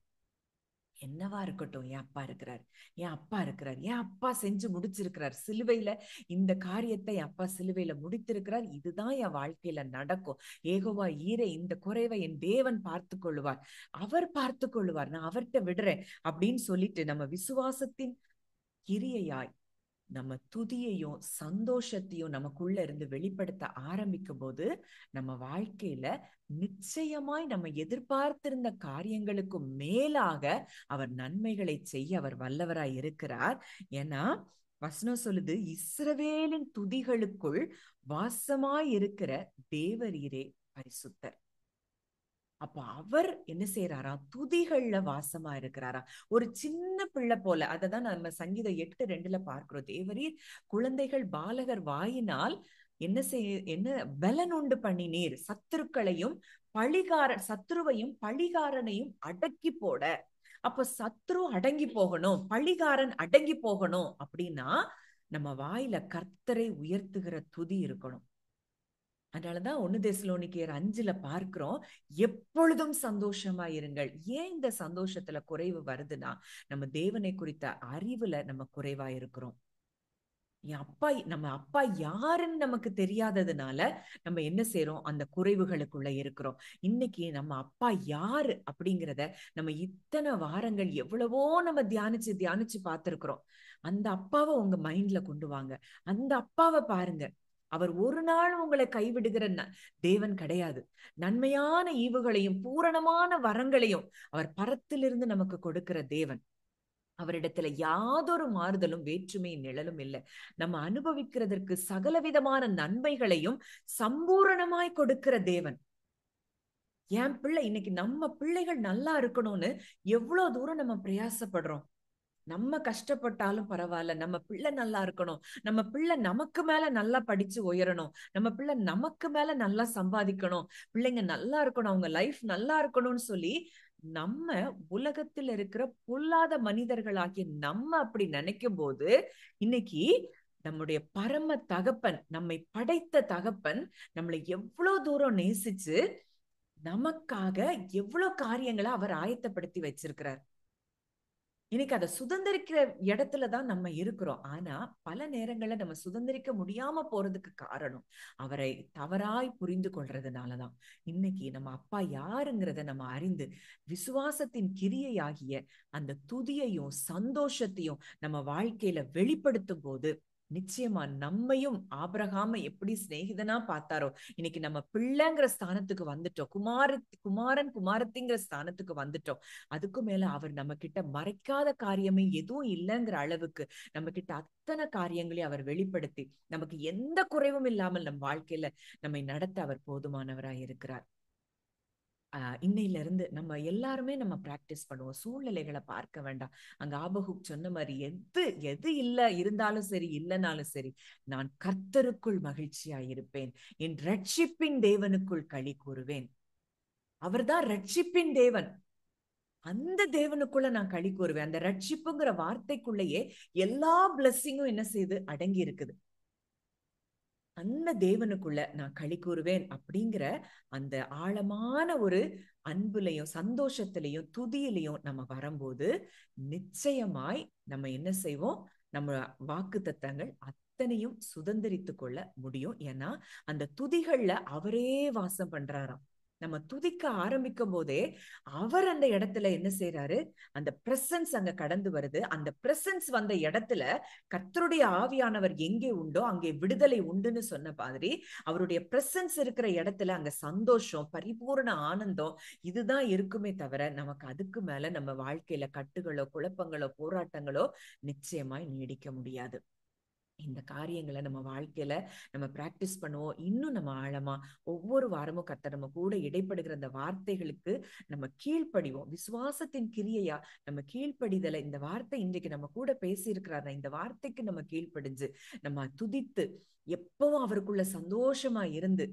என்னவா இருக்கட்டும், என் அப்பா இருக்கிறார், என் அப்பா இருக்கிறார், என் அப்பா செஞ்சு முடிச்சிருக்கிறார், சிலுவையில இந்த காரியத்தை என் அப்பா சிலுவையில முடித்திருக்கிறார், இதுதான் என் வாழ்க்கையில நடக்கும், ஏகோவா ஈரே, இந்த குறைவை என் தேவன் பார்த்து கொள்ளுவார், அவர் பார்த்து கொள்ளுவார், நான் அவர்கிட்ட விடுறேன் அப்படின்னு சொல்லிட்டு நம்ம விசுவாசத்தின் கிரியையாய் நம்ம துதியையும் சந்தோஷத்தையும் நமக்குள்ள இருந்து வெளிப்படுத்த ஆரம்பிக்கும் போது நம்ம வாழ்க்கையில நிச்சயமாய் நம்ம எதிர்பார்த்திருந்த காரியங்களுக்கு மேலாக அவர் நன்மைகளை செய்ய அவர் வல்லவராய் இருக்கிறார். ஏன்னா வசனம் சொல்லுது, இஸ்ரவேலின் துதிகளுக்குள் வாசமாய் இருக்கிற தேவரீரே பரிசுத்தர். அப்ப அவர் என்ன செய்யறாரா, துதிகள்ல வாசமா இருக்கிறாரா. ஒரு சின்ன பிள்ளை போல, அததான் நம்ம சங்கீதம் 8:2 பார்க்கிறோம். தேவரீர் குழந்தைகள் பாலகர் வாயினால் என்ன பலன் உண்டு பண்ணினீர், சத்துருவையும் பழிகாரனையும் அடக்கி போட. அப்ப சத்ரு அடங்கி போகணும், பழிகாரன் அடங்கி போகணும் அப்படின்னா நம்ம வாயில கர்த்தரை உயர்த்துகிற துதி இருக்கணும். அதனாலதான் 1 தெசலோனிக்கேயர் 5 பார்க்கிறோம், எப்பொழுதும் சந்தோஷமா இருங்கள். ஏன் இந்த சந்தோஷத்துல குறைவு வருதுன்னா, நம்ம தேவனை குறித்த அறிவுல நம்ம குறைவா இருக்கிறோம். நம்ம அப்பா யாருன்னு நமக்கு தெரியாததுனால நம்ம என்ன செய்யறோம், அந்த குறைவுகளுக்குள்ள இருக்கிறோம். இன்னைக்கு நம்ம அப்பா யாரு அப்படிங்கிறத நம்ம இத்தனை வாரங்கள் எவ்வளவோ நம்ம தியானிச்சு பார்த்திருக்கிறோம். அந்த அப்பாவை உங்க மைண்ட்ல கொண்டு வாங்க. அந்த அப்பாவை பாருங்க. அவர் ஒரு நாள் உங்களை கைவிடுகிற தேவன் கிடையாது. நன்மையான ஈவுகளையும் பூரணமான வரங்களையும் அவர் பரத்திலிருந்து நமக்கு கொடுக்கிற தேவன். அவரிடத்துல யாதொரு மாறுதலும் வேற்றுமையின் நிழலும் இல்லை. நம்ம அனுபவிக்கிறதற்கு சகலவிதமான நன்மைகளையும் சம்பூரணமாய் கொடுக்கிற தேவன். என் பிள்ளை இன்னைக்கு நம்ம பிள்ளைகள் நல்லா இருக்கணும்னு எவ்வளவு தூரம் நம்ம பிரயாசப்படுறோம். நம்ம கஷ்டப்பட்டாலும் பரவாயில்ல, நம்ம பிள்ளை நல்லா இருக்கணும், நம்ம பிள்ளை நமக்கு மேல நல்லா படிச்சு உயரணும், நம்ம பிள்ளை நமக்கு மேல நல்லா சம்பாதிக்கணும், பிள்ளைங்க நல்லா இருக்கணும், அவங்க லைஃப் நல்லா இருக்கணும்னு சொல்லி நம்ம உலகத்தில் இருக்கிற பொல்லாத மனிதர்களாகிய நம்ம அப்படி நினைக்கும் போது, இன்னைக்கு நம்முடைய பரம தகப்பன், நம்மை படைத்த தகப்பன் நம்மளை எவ்வளவு தூரம் நேசிச்சு நமக்காக எவ்வளவு காரியங்களை அவர் ஆயத்தப்படுத்தி வச்சிருக்கிறார். இன்னைக்கு அதை சுதந்திரிக்கிற இடத்துலதான் நம்ம இருக்கிறோம். ஆனா பல நேரங்கள்ல நம்ம சுதந்திரிக்க முடியாம போறதுக்கு காரணம் அவரை தவறாய் புரிந்து கொள்றதுனாலதான். இன்னைக்கு நம்ம அப்பா யாருங்கிறத நம்ம அறிந்து விசுவாசத்தின் கிரியையாகிய அந்த துதியையும் சந்தோஷத்தையும் நம்ம வாழ்க்கையில வெளிப்படுத்தும் போது நிச்சயமா நம்மையும் ஆபிரகாமை எப்படி சிநேகிதனா பார்த்தாரோ, இன்னைக்கு நம்ம பிள்ளைங்கிற ஸ்தானத்துக்கு வந்துட்டோம், குமாரன் குமாரத்திங்கிற ஸ்தானத்துக்கு வந்துட்டோம். அதுக்கு மேல அவர் நம்ம கிட்ட மறைக்காத காரியமே எதுவும் இல்லைங்கிற அளவுக்கு நம்ம கிட்ட அத்தனை காரியங்களையும் அவர் வெளிப்படுத்தி நமக்கு எந்த குறைவும் இல்லாமல் நம் வாழ்க்கையில நம்மை நடத்த அவர் போதுமானவராய் இருக்கிறார். இன்னையில இருந்து நம்ம எல்லாருமே நம்ம பிராக்டிஸ் பண்ணுவோம். சூழ்நிலைகளை பார்க்க வேண்டாம். அங்க ஆபகுக் சொன்ன மாதிரி எது இருந்தாலும் சரி இல்லைனாலும் சரி, நான் கர்த்தருக்குள் மகிழ்ச்சியா இருப்பேன், என் ரட்சிப்பின் தேவனுக்குள் களி கூறுவேன். அவர்தான் ரட்சிப்பின் தேவன். அந்த தேவனுக்குள்ள நான் களி கூறுவேன். அந்த ரட்சிப்புங்கிற வார்த்தைக்குள்ளேயே எல்லா பிளஸ்ஸிங்கும் என்ன செய்து அடங்கி இருக்குது. அந்த தேவனுக்குள்ள நான் களி கூறுவேன் அப்படிங்கிற அந்த ஆழமான ஒரு அன்புலையும் சந்தோஷத்திலையும் துதியிலையும் நம்ம வரும்போது நிச்சயமாய் நம்ம என்ன செய்வோம், நம்ம வாக்குத்தத்தங்கள் அத்தனையும் சுதந்திரித்து கொள்ள முடியும். ஏன்னா அந்த துதிகள்ல அவரே வாசம் பண்றாராம். நம்ம துதிக்க ஆரம்பிக்கும் போதே அவர் அந்த இடத்துல என்ன செய்யறாரு, அந்த பிரசன்ஸ் அங்க கடந்து வருது. அந்த பிரசன்ஸ் வந்த இடத்துல கர்த்தருடைய ஆவியானவர் எங்கே உண்டோ அங்கே விடுதலை உண்டுன்னு சொன்ன மாதிரி, அவருடைய பிரசன்ஸ் இருக்கிற இடத்துல அங்க சந்தோஷம், பரிபூர்ண ஆனந்தம் இதுதான் இருக்குமே தவிர நமக்கு அதுக்கு மேல நம்ம வாழ்க்கையில கட்டுகளோ குழப்பங்களோ போராட்டங்களோ நிச்சயமாய் நீடிக்க முடியாது. இந்த காரியங்களை நம்ம வாழ்க்கையில நம்ம பிராக்டிஸ் பண்ணுவோம். இன்னும் நம்ம ஆழமா ஒவ்வொரு வாரமும் கர்த்தர் நம்ம கூட இடைப்படுகிற அந்த வார்த்தைகளுக்கு நம்ம கீழ்ப்படிவோம். விசுவாசத்தின் கிரியையா நம்ம கீழ்ப்படிதலை, இந்த வார்த்தை இன்றைக்கு நம்ம கூட பேசி இருக்கிறார், இந்த வார்த்தைக்கு நம்ம கீழ்ப்படிஞ்சு நம்ம துதித்து எப்பவும் அவருக்குள்ள சந்தோஷமா இருந்து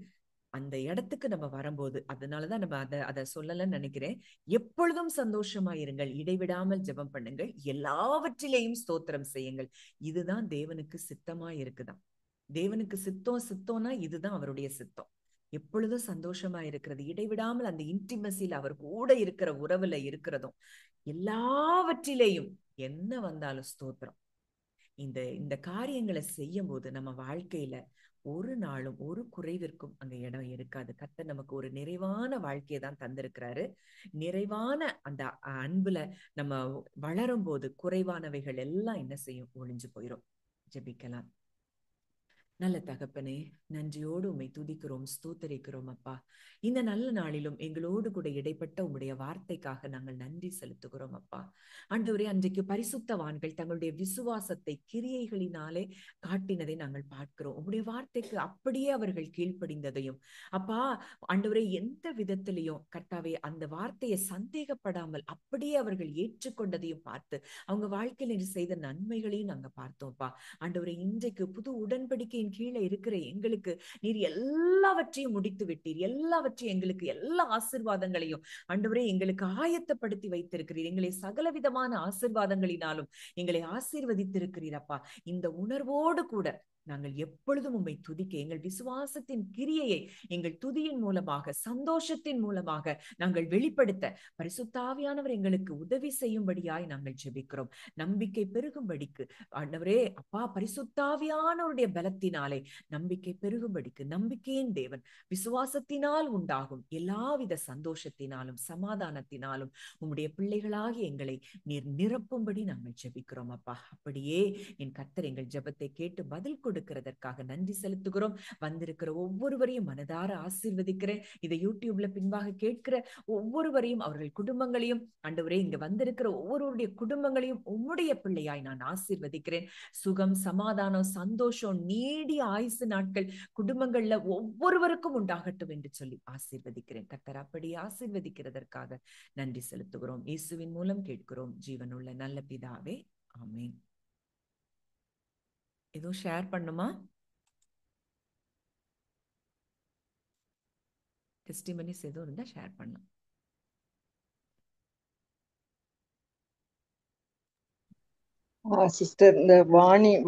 அந்த இடத்துக்கு நம்ம வரும்போது, அதனாலதான் நம்ம அதை சொல்லலன்னு நினைக்கிறேன். எப்பொழுதும் சந்தோஷமா இருங்கள், இடைவிடாமல் ஜெபம் பண்ணுங்கள், எல்லாவற்றிலேயும் ஸ்தோத்திரம் செய்யுங்கள். இதுதான் தேவனுக்கு சித்தமா இருக்குதாம். தேவனுக்கு சித்தம்னா இதுதான் அவருடைய சித்தம். எப்பொழுதும் சந்தோஷமா இருக்கிறது, இடைவிடாமல் அந்த இன்டிமசியில அவர் கூட இருக்கிற உறவுல இருக்கிறதும், எல்லாவற்றிலேயும் என்ன வந்தாலும் ஸ்தோத்திரம். இந்த காரியங்களை செய்யும் போது நம்ம வாழ்க்கையில ஒரு நாளும் ஒரு குறைவிற்கும் அங்க இடம் இருக்காது. கர்த்தர் நமக்கு ஒரு நிறைவான வாழ்க்கையை தான் தந்திருக்கிறாரு. நிறைவான அந்த அன்புல நம்ம வளரும் போது குறைவானவைகள் எல்லாம் என்ன செய்யும், ஒழிஞ்சு போயிடும். ஜெபிக்கலாம். நல்ல தகப்பனே, நன்றியோடு உம்மை துதிக்கிறோம், ஸ்தோத்தரிக்கிறோம் அப்பா. இந்த நல்ல நாளிலும் எங்களோடு கூட இடைப்பட்ட உம்முடைய வார்த்தைக்காக நாங்கள் நன்றி செலுத்துகிறோம் அப்பா. ஆண்டவரே, அன்றைக்கு பரிசுத்தவான்கள் தங்களுடைய விசுவாசத்தை கிரியைகளினாலே காட்டினதை நாங்கள் பார்க்கிறோம். உம்முடைய வார்த்தைக்கு அப்படியே அவர்கள் கீழ்ப்படிந்ததையும் அப்பா, ஆண்டவரே, எந்த விதத்திலையும் கர்த்தாவே அந்த வார்த்தையை சந்தேகப்படாமல் அப்படியே அவர்கள் ஏற்றுக்கொண்டதையும் பார்த்து அவங்க வாழ்க்கையில் செய்த நன்மைகளையும் நாங்க பார்த்தோம்ப்பா. ஆண்டவரே, இன்றைக்கு புது உடன்படிக்கையின் கீழே இருக்கிற எங்களுக்கு நீர் எல்லாவற்றையும் முடித்து விட்டீர். எல்லாவற்றையும் எங்களுக்கு எல்லா ஆசீர்வாதங்களையும் ஆண்டவரே எங்களுக்கு ஆயத்தப்படுத்தி வைத்திருக்கிறீர். எங்களை சகலவிதமான ஆசீர்வாதங்களினாலும் எங்களை ஆசீர்வதித்திருக்கிறீர் அப்பா. இந்த உணர்வோடு கூட நாங்கள் எப்பொழுதும் உம்மை துதிக்க எங்கள் விசுவாசத்தின் கிரியையை எங்கள் துதியின் மூலமாக, சந்தோஷத்தின் மூலமாக நாங்கள் வெளிப்படுத்த பரிசுத்தாவியானவர் எங்களுக்கு உதவி செய்யும்படியாய் நாங்கள் ஜெபிக்கிறோம். நம்பிக்கை பெருகும்படிக்கு ஆண்டவரே அப்பா, பரிசுத்தாவியானவருடைய பலத்தினாலே நம்பிக்கை பெருகும்படிக்கு, நம்பிக்கையின் தேவன் விசுவாசத்தினால் உண்டாகும் எல்லாவித சந்தோஷத்தினாலும் சமாதானத்தினாலும் உம்முடைய பிள்ளைகளாகி எங்களை நீர் நிரப்பும்படி நாங்கள் ஜெபிக்கிறோம் அப்பா. அப்படியே என் கர்த்தர் எங்கள் ஜெபத்தை கேட்டு பதில் கொடுக்கிறதற்காக நன்றி செலுத்துகிறோம். வந்திருக்கிற ஒவ்வொருவரையும் மனதார ஆசீர்வதிக்கிறேன். இதை யூடியூப்ல பின்பாக கேட்கிற ஒவ்வொருவரையும், அவர்கள் குடும்பங்களையும் ஆண்டவரே, இங்க வந்திருக்கிற ஒவ்வொருவருடைய குடும்பங்களையும் உம்முடைய பிள்ளையாய் நான் ஆசீர்வதிக்கிறேன். சுகம், சமாதானம், சந்தோஷம், நீடிய ஆயுசு நாட்கள் குடும்பங்கள்ல ஒவ்வொருவருக்கும் உண்டாகட்டும் என்று சொல்லி ஆசீர்வதிக்கிறேன். கர்த்தர் அப்படி ஆசீர்வதிக்கிறதற்காக நன்றி செலுத்துகிறோம். இயேசுவின் மூலம் கேட்கிறோம் ஜீவனுள்ள நல்ல பிதாவே, ஆமென். எதுவும் ஷேர் பண்ணுமா? டெஸ்டிமனிஸ் எதுவும் இருந்தா ஷேர் பண்ணலாம். சிஸ்டர், இந்த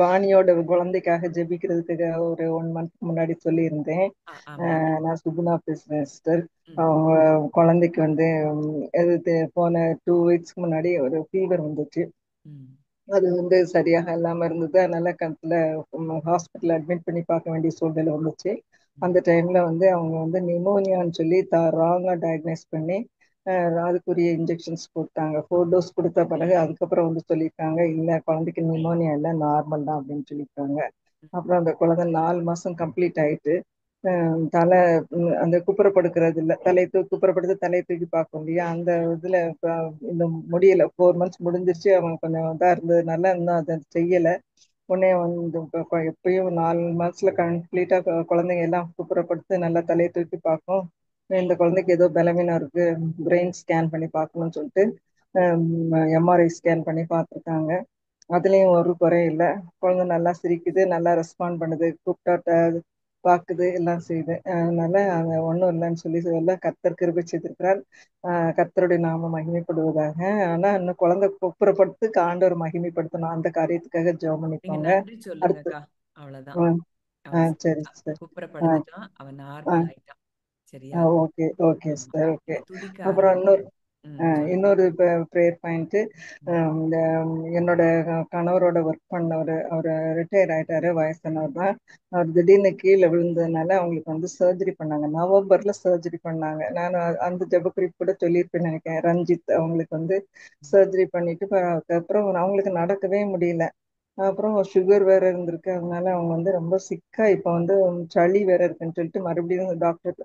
வாணியோட குழந்தைக்காக ஜெபிக்கிறதுக்கு ஒரு 1 மந்த் முன்னாடி சொல்லியிருந்தேன். ஆமா. நான் சுகுணா பேசுறேன் சிஸ்டர். ம், அவங்க குழந்தைக்கு வந்து போன 2 வீக்ஸ்க்கு முன்னாடி ஒரு ஃபீவர் வந்துச்சு. ம், அது வந்து சரியாக இல்லாம இருந்தது. அதனால ஹாஸ்பிட்டல் அட்மிட் பண்ணி பார்க்க வேண்டிய சூழ்நிலை வந்துச்சு. அந்த ம், டைம்ல வந்து அவங்க வந்து நிமோனியான்னு சொல்லி ராங்கா டயக்னைஸ் பண்ணி அதுக்குரிய இன்ஜெக்ஷன்ஸ் கொடுத்தாங்க. 4 டோஸ் கொடுத்த பிறகு அதுக்கப்புறம் வந்து சொல்லியிருக்காங்க, இல்லை குழந்தைக்கு நிமோனியா இல்லை, நார்மல் தான் அப்படின்னு சொல்லியிருக்காங்க. அப்புறம் அந்த குழந்தை 4 மாசம் கம்ப்ளீட் ஆயிட்டு தலை அந்த குப்புறப்படுக்கிறது இல்லை, குப்புறப்படுத்து தலையை தூக்கி பார்க்கும் இல்லையா, அந்த இதுல இந்த முடியல. 4 மந்த்ஸ் முடிஞ்சிருச்சு. அவங்க கொஞ்சம் இதா இருந்ததுனால இன்னும் அதை செய்யலை. உடனே வந்து எப்பயும் 4 மாசத்துல கம்ப்ளீட்டா குழந்தைங்க எல்லாம் குப்புறப்படுத்து நல்லா தலையை தூக்கி பார்க்கும். இந்த குழந்தைக்கு ஏதோ பலவீனம் இருக்கு, பிரெயின் ஸ்கேன் பண்ணி பார்க்கணும்னு சொல்லிட்டு எம்ஆர்ஐ ஸ்கேன் பண்ணி பார்த்துருக்காங்க. அதுலயும் ஒரு குறையும் இல்லை. குழந்தை நல்லா சிரிக்குது, நல்லா ரெஸ்பாண்ட் பண்ணுது, கூப்பிட்டா பார்க்குது, எல்லாம் செய்யுது. அதனால அது ஒன்றும் இல்லைன்னு சொல்லி கர்த்தர் கிருபை செய்திருக்கிறார். கர்த்தருடைய நாம மகிமைப்படுவதாக. ஆனா இன்னும் குழந்தை குப்புறப்படுத்து ஆண்டவர் மகிமைப்படுத்தணும். அந்த காரியத்துக்காக ஜெபம் நீங்க பண்ணிக்கோங்க. நன்றி அடுத்து சொல்லுங்கக்கா. அவ்வளவுதான். சரி சார். குப்புறப்படுத்திட்டான், அவன் நார்மல் ஆயிட்டான். சரியா? ஓகே ஓகே ஆமா. சார். ஓகே. நீங்க துதிக்க அப்புறம் ஆரம்பிங்க. சொல்லுங்க. இன்னொரு ப்ரேயர் பாயிண்ட். ம், இந்த என்னோட கணவரோட ஒர்க் பண்ணவர், அவர் ரிட்டையர் ஆயிட்டாரு, வயசானவர் தான். அவர் திடீர்னு கீழே விழுந்ததுனால அவங்களுக்கு வந்து சர்ஜரி பண்ணாங்க. நவம்பர்ல சர்ஜரி பண்ணாங்க. நான் அந்த ஜெபக்குறிப்பு கூட சொல்லியிருப்பேன்னு நினைக்கிறேன். ரஞ்சித் அவங்களுக்கு வந்து ம், சர்ஜரி பண்ணிட்டு அதுக்கப்புறம் அவங்களுக்கு நடக்கவே முடியல. அப்புறம் சுகர் வேற இருந்திருக்கு. அதனால அவங்க வந்து ரொம்ப சிக்கா இப்போ வந்து சளி வேற இருக்குன்னு சொல்லிட்டு மறுபடியும் டாக்டர்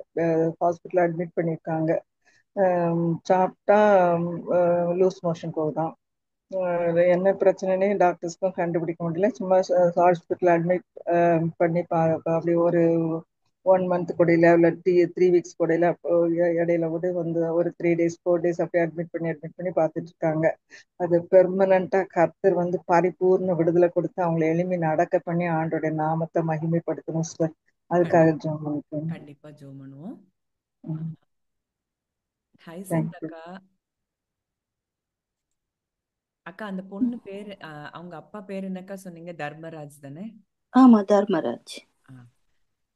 ஹாஸ்பிட்டல் அட்மிட் பண்ணியிருக்காங்க. சாப்பிட்டா லூஸ் மோஷன் போகுதாம். என்ன பிரச்சனைனே டாக்டர்ஸ்க்கும் கண்டுபிடிக்க முடியல. சும்மா ஹாஸ்பிட்டல் அட்மிட் பண்ணி அப்படி ஒரு 1 மந்த் கூட இல்லை, இல்லை 3 வீக்ஸ் கூட இல்லை. அப்போ இடையில கூட வந்து ஒரு 3 டேஸ் 4 டேஸ் அப்படியே அட்மிட் பண்ணி பார்த்துட்டு இருக்காங்க. அது பெர்மனண்டா கர்த்தர் வந்து பரிபூர்ண விடுதலை கொடுத்து அவங்களை எளிமை நடக்க பண்ணி ஆண்டோட நாமத்தை மகிமைப்படுத்தணும் சார். அதுக்காக ஜெபம் பண்ணிக்கோங்க. கண்டிப்பா ஜெபம் பண்ணுவோம். ஹைசந்த் தேங்க்யூ. அக்கா. அக்கா, அந்த பொண்ணு பேரு அவங்க அப்பா பேர் என்னக்கா சொன்னீங்க? தர்மராஜ் தானே? ஆமா, தர்மராஜ். ஆ,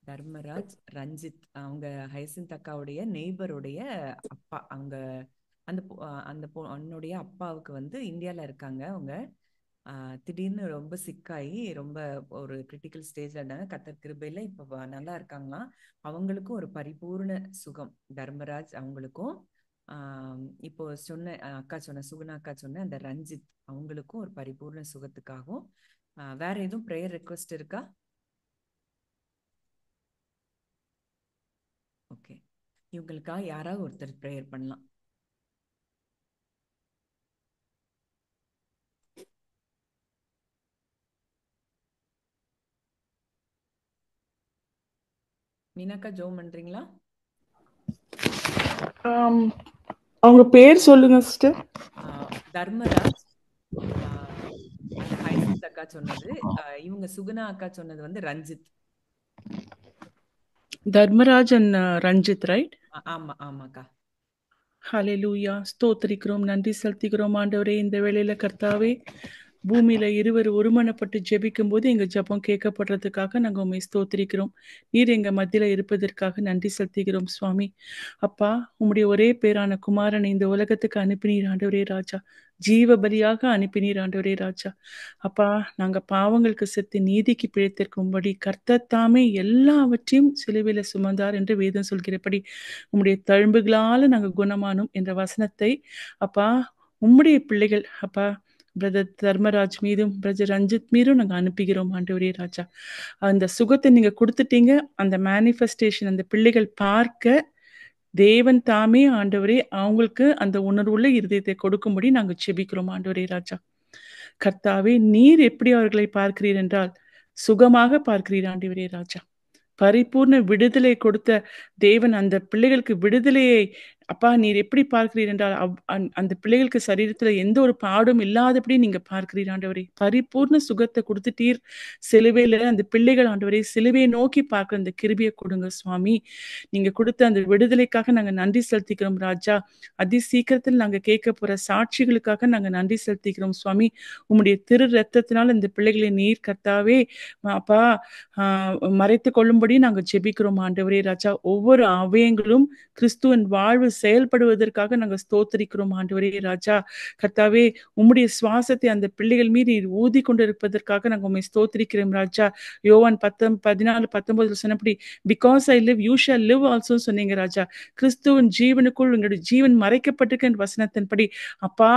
தர்மராஜ், ரஞ்சித். அவங்க ஹைசந்த் அக்காவுடைய நெய்பருடைய அப்பா. அவங்க அந்த பொண்ணுடைய அப்பாவுக்கு வந்து இந்தியால இருக்காங்க அவங்க. திடீர்னு ரொம்ப சிக்காயி ரொம்ப ஒரு கிரிட்டிக்கல் ஸ்டேஜ்ல இருந்தாங்க. கர்த்தர் கிருபையில இப்ப நல்லா இருக்காங்களாம். அவங்களுக்கும் ஒரு பரிபூர்ண சுகம். தர்மராஜ் அவங்களுக்கும் இப்போ சொன்ன அக்கா சொன்ன சுகுணா அக்கா சொன்ன அந்த ரஞ்சித் அவங்களுக்கும் ஒரு பரிபூர்ண சுகத்துக்காகவும் வேற எதுவும் ப்ரேயர் ரெக்வெஸ்ட் இருக்கா? இவங்களுக்காக யாராவது ஒருத்தர் ப்ரேயர் பண்ணலாம். மீனாக்கா ஜோம் பண்றீங்களா? அவங்க பேர் சொல்லுங்க சிஸ்டர். தர்மராஜ், அந்த ஹைசத் அக்கா சொன்னது, இவங்க சுகுணா அக்கா சொன்னது வந்து ரஞ்சித். Dharmaraj and Ranjith, right? ஆமா ஆமாக்கா. ஹல்லேலூயா, ஸ்தோத்திரிக்கிறோம், நன்றி செலுத்துகிறோம் ஆண்டவரே. இந்த வேளையில கர்த்தாவே, பூமியில இருவர் ஒருமனப்பட்டு ஜெபிக்கும் போது எங்க ஜெபம் கேட்கப்படுறதுக்காக நாங்க உண்மை ஸ்தோத்திரிக்கிறோம். நீர் எங்க மத்தியில இருப்பதற்காக நன்றி செலுத்துகிறோம் சுவாமி. அப்பா, உம்முடைய ஒரே பேரான குமாரனை இந்த உலகத்துக்கு அனுப்பினீர் ஆண்டவரே ராஜா. ஜீவ பலியாக அனுப்பினீர் ஆண்டவரே ராஜா. அப்பா, நாங்க பாவங்களுக்கு செத்து நீதிக்கு பிழைத்திருக்கும்படி கர்த்தர் தாமே எல்லாவற்றையும் சிலுவையில சுமந்தார் என்று வேதம் சொல்கிறபடி உம்முடைய தழும்புகளால நாங்க குணமானோம் என்ற வசனத்தை அப்பா உம்முடைய பிள்ளைகள் அப்பா பிரதர் தர்மராஜ் மீதும் பிரதர் ரஞ்சித் மீதும் நாங்க அனுப்புகிறோம் ஆண்டவரே ராஜா. அந்த சுகத்தை நீங்க கொடுத்துட்டீங்க. அந்த மேனிஃபெஸ்டேஷன் அந்த பிள்ளைகள் பார்க்க தேவன் தாமே ஆண்டவரே அவங்களுக்கு அந்த உணர்வுள்ள இருதயத்தை கொடுக்கும்படி நாங்க செபிக்கிறோம் ஆண்டவரே ராஜா. கர்த்தாவே, நீர் எப்படி அவர்களை பார்க்கிறீர் என்றால் சுகமாக பார்க்கிறீர் ஆண்டவரே ராஜா. பரிபூர்ண விடுதலை கொடுத்த தேவன் அந்த பிள்ளைகளுக்கு விடுதலையை அப்பா நீர் எப்படி பார்க்கிறீர் என்றால் அந்த பிள்ளைகளுக்கு சரீரத்துல எந்த ஒரு பாடும் இல்லாதபடி நீங்க பார்க்கிறீர் ஆண்டவரே. பரிபூர்ண சுகத்தை கொடுத்துட்டீர் சிலுவையில. அந்த பிள்ளைகள் ஆண்டவரே சிலுவையை நோக்கி பார்க்கிற அந்த கிருபையை கொடுங்க சுவாமி. நீங்க கொடுத்த அந்த விடுதலைக்காக நாங்க நன்றி செலுத்திக்கிறோம் ராஜா. அதி சீக்கிரத்தில் நாங்க கேட்க போற சாட்சிகளுக்காக நாங்க நன்றி செலுத்திக்கிறோம் சுவாமி. உம்முடைய திரு ரத்தத்தினால் இந்த பிள்ளைகளை நீர் கர்த்தாவே அப்பா மறைத்து கொள்ளும்படி நாங்க ஜெபிக்கிறோம் ஆண்டவரே ராஜா. ஒவ்வொரு அவயங்களும் கிறிஸ்துவின் வாழ்வு செயல்படுவதற்காக நாங்க ஸ்தோத்திரிக்கிறோம் ஆண்டவரே ராஜா. கர்த்தாவே, உம்முடைய சுவாசத்தை அந்த பிள்ளைகள் மீது ஊதி கொண்டிருப்பதற்காக நாங்க உண்மை ஸ்தோத்திரிக்கிறோம் ராஜா. யோவான் 14:19 சொன்னபடி because I live you shawl live also சொன்னீங்க ராஜா. கிறிஸ்துவின் ஜீவனுக்குள் உங்களுடைய ஜீவன் மறைக்கப்பட்டிருக்க வசனத்தின்படி அப்பா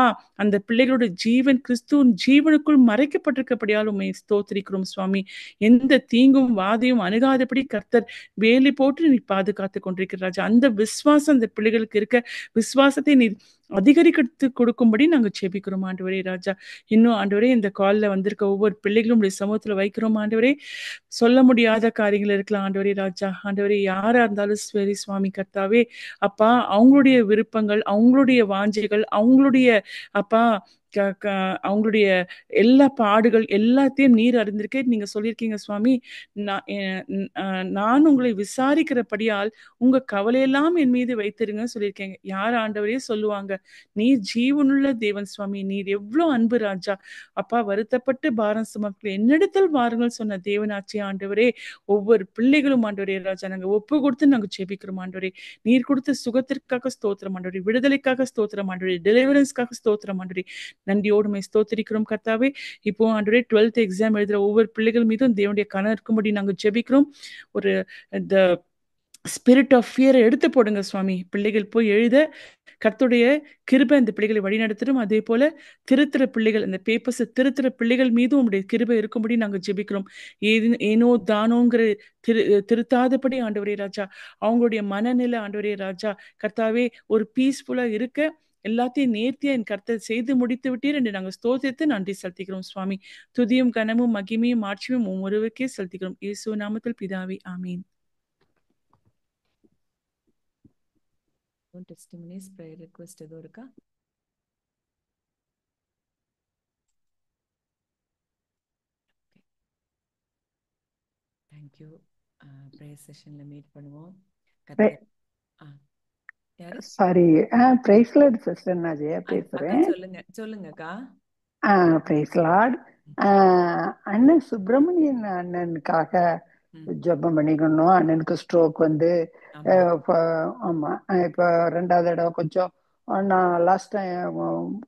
அந்த பிள்ளைகளோட ஜீவன் கிறிஸ்துவின் ஜீவனுக்குள் மறைக்கப்பட்டிருக்கப்படியால் உண்மை ஸ்தோத்திரிக்கிறோம் சுவாமி. எந்த தீங்கும் வாதையும் அணுகாதபடி கர்த்தர் வேலி போட்டு நீ பாதுகாத்து கொண்டிருக்கிற ராஜா. அந்த விசுவாசம் அந்த பிள்ளைகளுக்கு இருக்க விசுவாசத்தை நீ அதிகரித்து கொடுக்கும்படி நாங்க ஜெபிக்கிறோம் ஆண்டவரே ராஜா. இன்னும் ஆண்டவரே இந்த கால்ல வந்திருக்க ஒவ்வொரு பிள்ளைகளும் உடைய சமூகத்துல வைக்கிறோம் ஆண்டவரே. சொல்ல முடியாத காரியங்கள் இருக்கலாம் ஆண்டவரே ராஜா. ஆண்டவரே, யாரா இருந்தாலும் சரி சுவாமி கர்த்தாவே அப்பா அவங்களுடைய விருப்பங்கள், அவங்களுடைய வாஞ்சைகள், அவங்களுடைய அப்பா அவங்களுடைய எல்லா பாடுகள் எல்லாத்தையும் நீர் அறிந்திருக்கேன். நீங்க சொல்லியிருக்கீங்க சுவாமி, நான் உங்களை விசாரிக்கிறபடியால் உங்க கவலையெல்லாம் என் மீது வைத்திருங்க சொல்லியிருக்கீங்க. யார் ஆண்டவரே சொல்லுவாங்க? நீர் ஜீவனுள்ள தேவன் சுவாமி. நீர் எவ்வளவு அன்பு ராஜா. அப்பா, வருத்தப்பட்டு பாரம் சுமக்கிற என்னிடத்தில் வாருங்கள் சொன்ன தேவனாட்சி ஆண்டவரே. ஒவ்வொரு பிள்ளைகளும் ஆண்டவரே ராஜா நாங்க ஒப்பு கொடுத்து நாங்க ஜெபிக்கிறோம் ஆண்டவரே. நீர் கொடுத்த சுகத்திற்காக ஸ்தோத்திரம் ஆண்டவரே. விடுதலைக்காக ஸ்தோத்திரம் ஆண்டவரே. டெலிவரன்ஸ்க்காக ஸ்தோத்திரம் ஆண்டவரே. நன்றியோடு ஸ்தோத்திரிக்கிறோம் கர்த்தாவே. இப்போ ஆண்டவரே 12th எக்ஸாம் எழுதுற ஒவ்வொரு பிள்ளைகள் மீதும் தேவனுடைய கனம் இருக்கும்படி நாங்க ஜெபிக்கிறோம். ஒரு ஸ்பிரிட் ஆஃப் ஃபியரை எடுத்து போடுங்க சுவாமி. பிள்ளைகள் போய் எழுத கர்த்தருடைய கிருபை அந்த பிள்ளைகளை வழிநடத்திடும். அதே போல திருத்துற பிள்ளைகள், அந்த பேப்பர்ஸ் திருத்துற பிள்ளைகள் மீதும் உங்களுடைய கிருபை இருக்கும்படி நாங்க ஜெபிக்கிறோம். ஏனோ தானோங்கிற திருத்தாதபடி ஆண்டவரே ராஜா அவங்களுடைய மனநிலை ஆண்டவரே ராஜா கர்த்தாவே ஒரு பீஸ்ஃபுல்லா இருக்க எல்லாத்தையும் நேர்த்தியா என் கர்த்தர் செய்து முடித்து விட்டீர் என்று நாங்கள் ஸ்தோத்திரித்து நன்றி செலுத்துகிறோம் சுவாமி. துதியும் கனமும் மகிமையும் ஆட்சியும் ஒருவருக்கே செலுத்துகிறோம். இயேசு நாமத்தில் பிதாவே, ஆமீன். டெஸ்டிமனிஸ் prayer request எதுவும் இருக்கா? தேங்க்யூ. ப்ரேயர் செஷன்ல மீட் பண்ணுவோம். சாரி, பிரைஸ் லார்ட் சிஸ்டர், நான் ஜெயா பேசுறேன். சொல்லுங்கக்கா. Praise lord. அண்ணன் சுப்பிரமணியன் அண்ணனுக்காக ஜெபம் பண்ணிக்கணும். அண்ணனுக்கு ஸ்ட்ரோக் வந்து ஆமா இப்போ 2வது தடவை கொஞ்சம் நான் லாஸ்ட் டைம்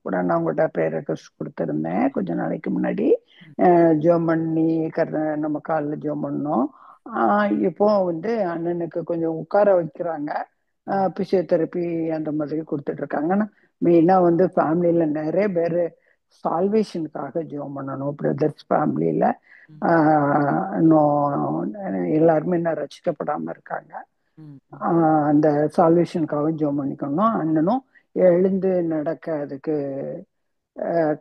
கூட நான் உங்கள்கிட்ட ப்ரேயர் ரெக்வெஸ்ட் கொடுத்துருந்தேன் கொஞ்ச நாளைக்கு முன்னாடி. ஜெபம் பண்ணி நம்ம காலில் ஜெபம் பண்ணோம். இப்போ வந்து அண்ணனுக்கு கொஞ்சம் உட்கார வைக்கிறாங்க. பிசியோதெரப்பி அந்த மாதிரி கொடுத்துட்டு இருக்காங்க. ஆனால் மெயினாக வந்து ஃபேமிலியில நிறைய பேர் சால்வேஷனுக்காக ஜெபம் பண்ணணும். பிரதர்ஸ் ஃபேமிலியில இன்னும் எல்லாருமே இன்னும் ரசிக்கப்படாம இருக்காங்க. ம், அந்த சால்வேஷனுக்காக ஜெபம் பண்ணிக்கணும். அண்ணனும் எழுந்து நடக்க அதுக்கு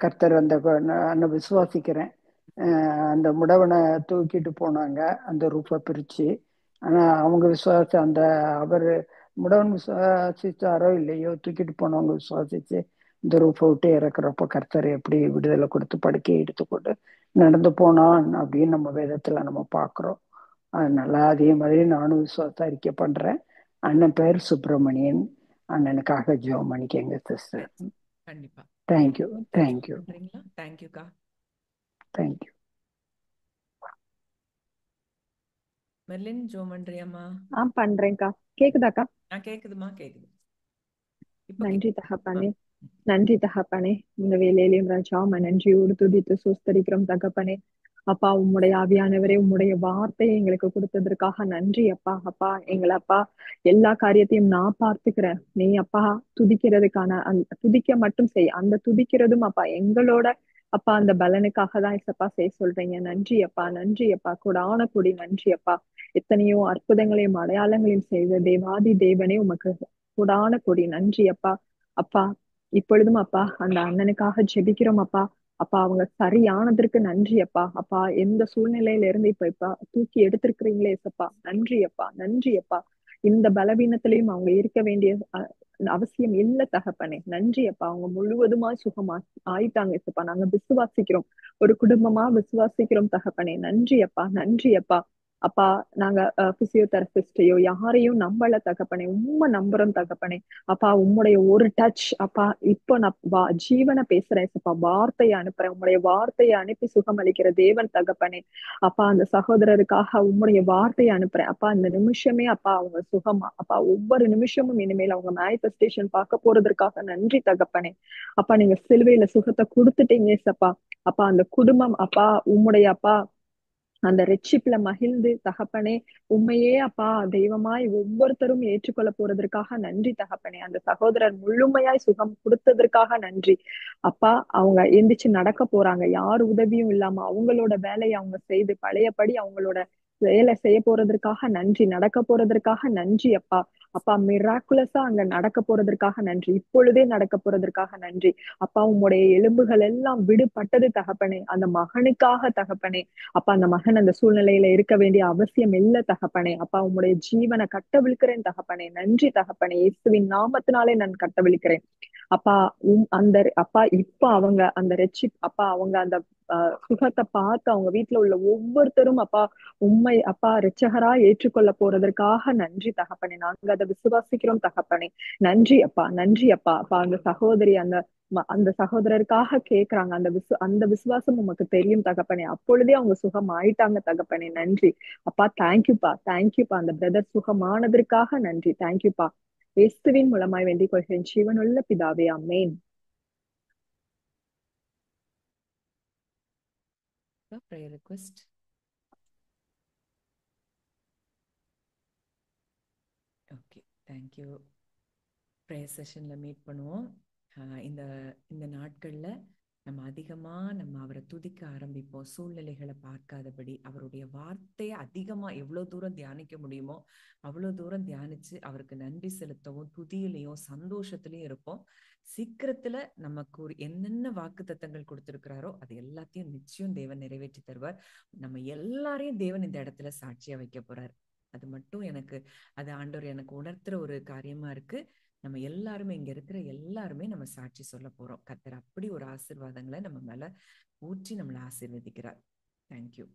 கர்த்தர் நான் விசுவாசிக்கிறேன். அந்த முடவனை தூக்கிட்டு போனாங்க அந்த ரூஃபை பிரிச்சு. ஆனா அவங்க அவர் முடவன் விசுவாசிச்சாரோ இல்லையோ, தூக்கிட்டு போனவங்க விசுவாசிச்சு இந்த ரூஃபை விட்டு இறக்குறப்ப கர்த்தர் எப்படி விடுதலை கொடுத்து படுக்கையை எடுத்துக்கொண்டு நடந்து போனான் அப்படின்னு நம்ம வேதத்துல நம்ம பாக்குறோம். அதனால அதே மாதிரி நானும் விசுவாச அறிக்கை பண்றேன். அண்ணன் பேர் சுப்பிரமணியன். அண்ணனுக்காக ஜெபம் பண்ணிக்கங்க சிஸ்டர். கண்டிப்பா. தேங்க்யூ. தேங்க்யூ. தேங்க்யூக்கா. தேங்க்யூ. மெர்லின் ஜெபம் பண்றியாமா? பண்றேன்க்கா. கேக்குதாக்கா? கேக்குதுமா, கேக்குது. நன்றி தகப்பனே, நன்றி தகப்பனே. இந்த வேலையிலையும் ராஜா நன்றியோடு துதித்து சோஸ்தரிக்கிறோம் தகப்பனே. அப்பா, உம்முடைய ஆவியானவரே, உம்முடைய வார்த்தையை எங்களுக்கு கொடுத்ததற்காக நன்றி அப்பா. அப்பா, எங்களை அப்பா எல்லா காரியத்தையும் நான் பார்த்துக்கிறேன். நீ அப்பா துதிக்கிறதுக்கான துதிக்க மட்டும் செய். அந்த துதிக்கிறதும் அப்பா எங்களோட அப்பா அந்த பலனுக்காக தான் இசப்பா செய்ய சொல்றீங்க. நன்றி அப்பா, நன்றி அப்பா, கொடான கொடி நன்றி அப்பா. எத்தனையோ அற்புதங்களையும் அடையாளங்களையும் செய்த தேவாதி தேவனே உமக்கு கொடான கொடி நன்றி அப்பா. அப்பா, இப்பொழுதும் அப்பா அந்த அண்ணனுக்காக ஜெபிக்கிறோம் அப்பா. அப்பா, அவங்க சரியானதற்கு நன்றி அப்பா. அப்பா, எந்த சூழ்நிலையில இருந்து இப்ப தூக்கி எடுத்திருக்கிறீங்களே சப்பா, நன்றி அப்பா, நன்றி அப்பா. இந்த பலவீனத்திலையும் அவங்க இருக்க வேண்டிய அவசியம் இல்ல தகப்பனே. நன்றி அப்பா, அவங்க முழுவதுமா சுகமா ஆயிட்டாங்க சப்பா. நாங்க விசுவாசிக்கிறோம், ஒரு குடும்பமா விசுவாசிக்கிறோம் தகப்பனே. நன்றி அப்பா, நன்றி அப்பா. அப்பா, நாங்க பிசியோதெரபிஸ்டையோ யாரையும் நம்பல தகப்பனே, உண்மை நம்புறோம் தகப்பனே. அப்பா, உம்முடைய ஒரு டச் அப்பா, இப்போ நான் ஜீவனை பேசுறேன் அப்பா, வார்த்தையை அனுப்புறேன். உம்முடைய வார்த்தையை அனுப்பி சுகமளிக்கிற தேவன் தகப்பனே. அப்பா, அந்த சகோதரருக்காக உம்முடைய வார்த்தையை அனுப்புறேன் அப்பா. இந்த நிமிஷமே அப்பா அவங்க சுகமா அப்பா, ஒவ்வொரு நிமிஷமும் இனிமேல் அவங்க மேனிஃபெஸ்டேஷன் பார்க்க போறதற்காக நன்றி தகப்பனே. அப்பா, நீங்க சிலுவையில சுகத்தை கொடுத்துட்டீங்க சப்பா. அப்பா, அந்த குடும்பம் அப்பா உம்முடைய அப்பா அந்த ரட்சிப்புல மகிழ்ந்து தகப்பனே, உண்மையே அப்பா தெய்வமாய் ஒவ்வொருத்தரும் ஏற்றுக்கொள்ள போறதற்காக நன்றி தகப்பனே. அந்த சகோதரர் முழுமையாய் சுகம் கொடுத்ததற்காக நன்றி அப்பா. அவங்க எந்திரிச்சு நடக்க போறாங்க, யார் உதவியும் இல்லாம அவங்களோட வேலையை அவங்க செய்து பழையபடி அவங்களோட வேலை செய்ய போறதற்காக நன்றி, நடக்க போறதற்காக நன்றி அப்பா. அப்பா, மிராக்குலஸா அங்க நடக்க போறதற்காக நன்றி, இப்பொழுதே நடக்க போறதற்காக நன்றி அப்பா. உம்முடைய எலும்புகள் எல்லாம் விடுபட்டது தகப்பனே, அந்த மகனுக்காக தகப்பனே. அப்பா, அந்த மகன் அந்த சூழ்நிலையில இருக்க வேண்டிய அவசியம் இல்ல தகப்பனே. அப்பா, உம்முடைய ஜீவனை கட்டவிழ்க்கிறேன் தகப்பனே. நன்றி தகப்பனே, இயேசுவின் நாமத்தினாலே நான் கட்டவிழ்க்கிறேன் அப்பா. அந்த அப்பா இப்ப அவங்க அந்த அப்பா அவங்க அந்த சுகத்தை பார்த்து அவங்க வீட்டுல உள்ள ஒவ்வொருத்தரும் அப்பா உண்மை அப்பா இரட்சகரா ஏற்றுக்கொள்ள போறதற்காக நன்றி தகப்பனே. நாங்க அதை விசுவாசிக்கிறோம் தகப்பனே. நன்றி அப்பா, நன்றி அப்பா. அப்பா, அந்த சகோதரி அந்த சகோதரருக்காக கேக்குறாங்க, அந்த விசுவாசம் உமக்கு தெரியும் தகப்பனே. அப்பொழுதே அவங்க சுகம் ஆயிட்டாங்க தகப்பனே. நன்றி அப்பா, தேங்க்யூப்பா, தேங்க்யூப்பா. அந்த பிரதர் சுகமானதற்காக நன்றி, தேங்க்யூப்பா. இயேசுவின் மூலமாய் வேண்டிக் கொள்கிறேன் ஜீவனுள்ள பிதாவே, amen. prayer request. Okay, thank you. Prayer செஷன்ல மீட் பண்ணுவோம். இந்த இந்த நாட்கள்ல நம்ம அதிகமா அவரை துதிக்க ஆரம்பிப்போம். சூழ்நிலைகளை பார்க்காதபடி அவருடைய வார்த்தையை அதிகமா எவ்வளவு தூரம் தியானிக்க முடியுமோ அவ்வளவு தூரம் தியானிச்சு அவருக்கு நன்றி செலுத்தவும் துதியிலையும் சந்தோஷத்திலையும் இருப்போம். சீக்கிரத்துல நமக்கு என்னென்ன வாக்கு தத்தங்கள் கொடுத்திருக்கிறாரோ அது எல்லாத்தையும் நிச்சயம் தேவன் நிறைவேற்றி தருவார். நம்ம எல்லாரையும் தேவன் இந்த இடத்துல சாட்சியா வைக்க போறார். அது மட்டும் அது ஆண்டவர் எனக்கு உணர்த்துற ஒரு காரியமா இருக்கு. நம்ம எல்லாருமே இங்க இருக்கிற எல்லாருமே நம்ம சாட்சி சொல்ல போறோம். கர்த்தர் அப்படி ஒரு ஆசீர்வாதங்களை நம்ம மேல ஊற்றி நம்மளை ஆசீர்வதிக்கிறார். தேங்க்யூ.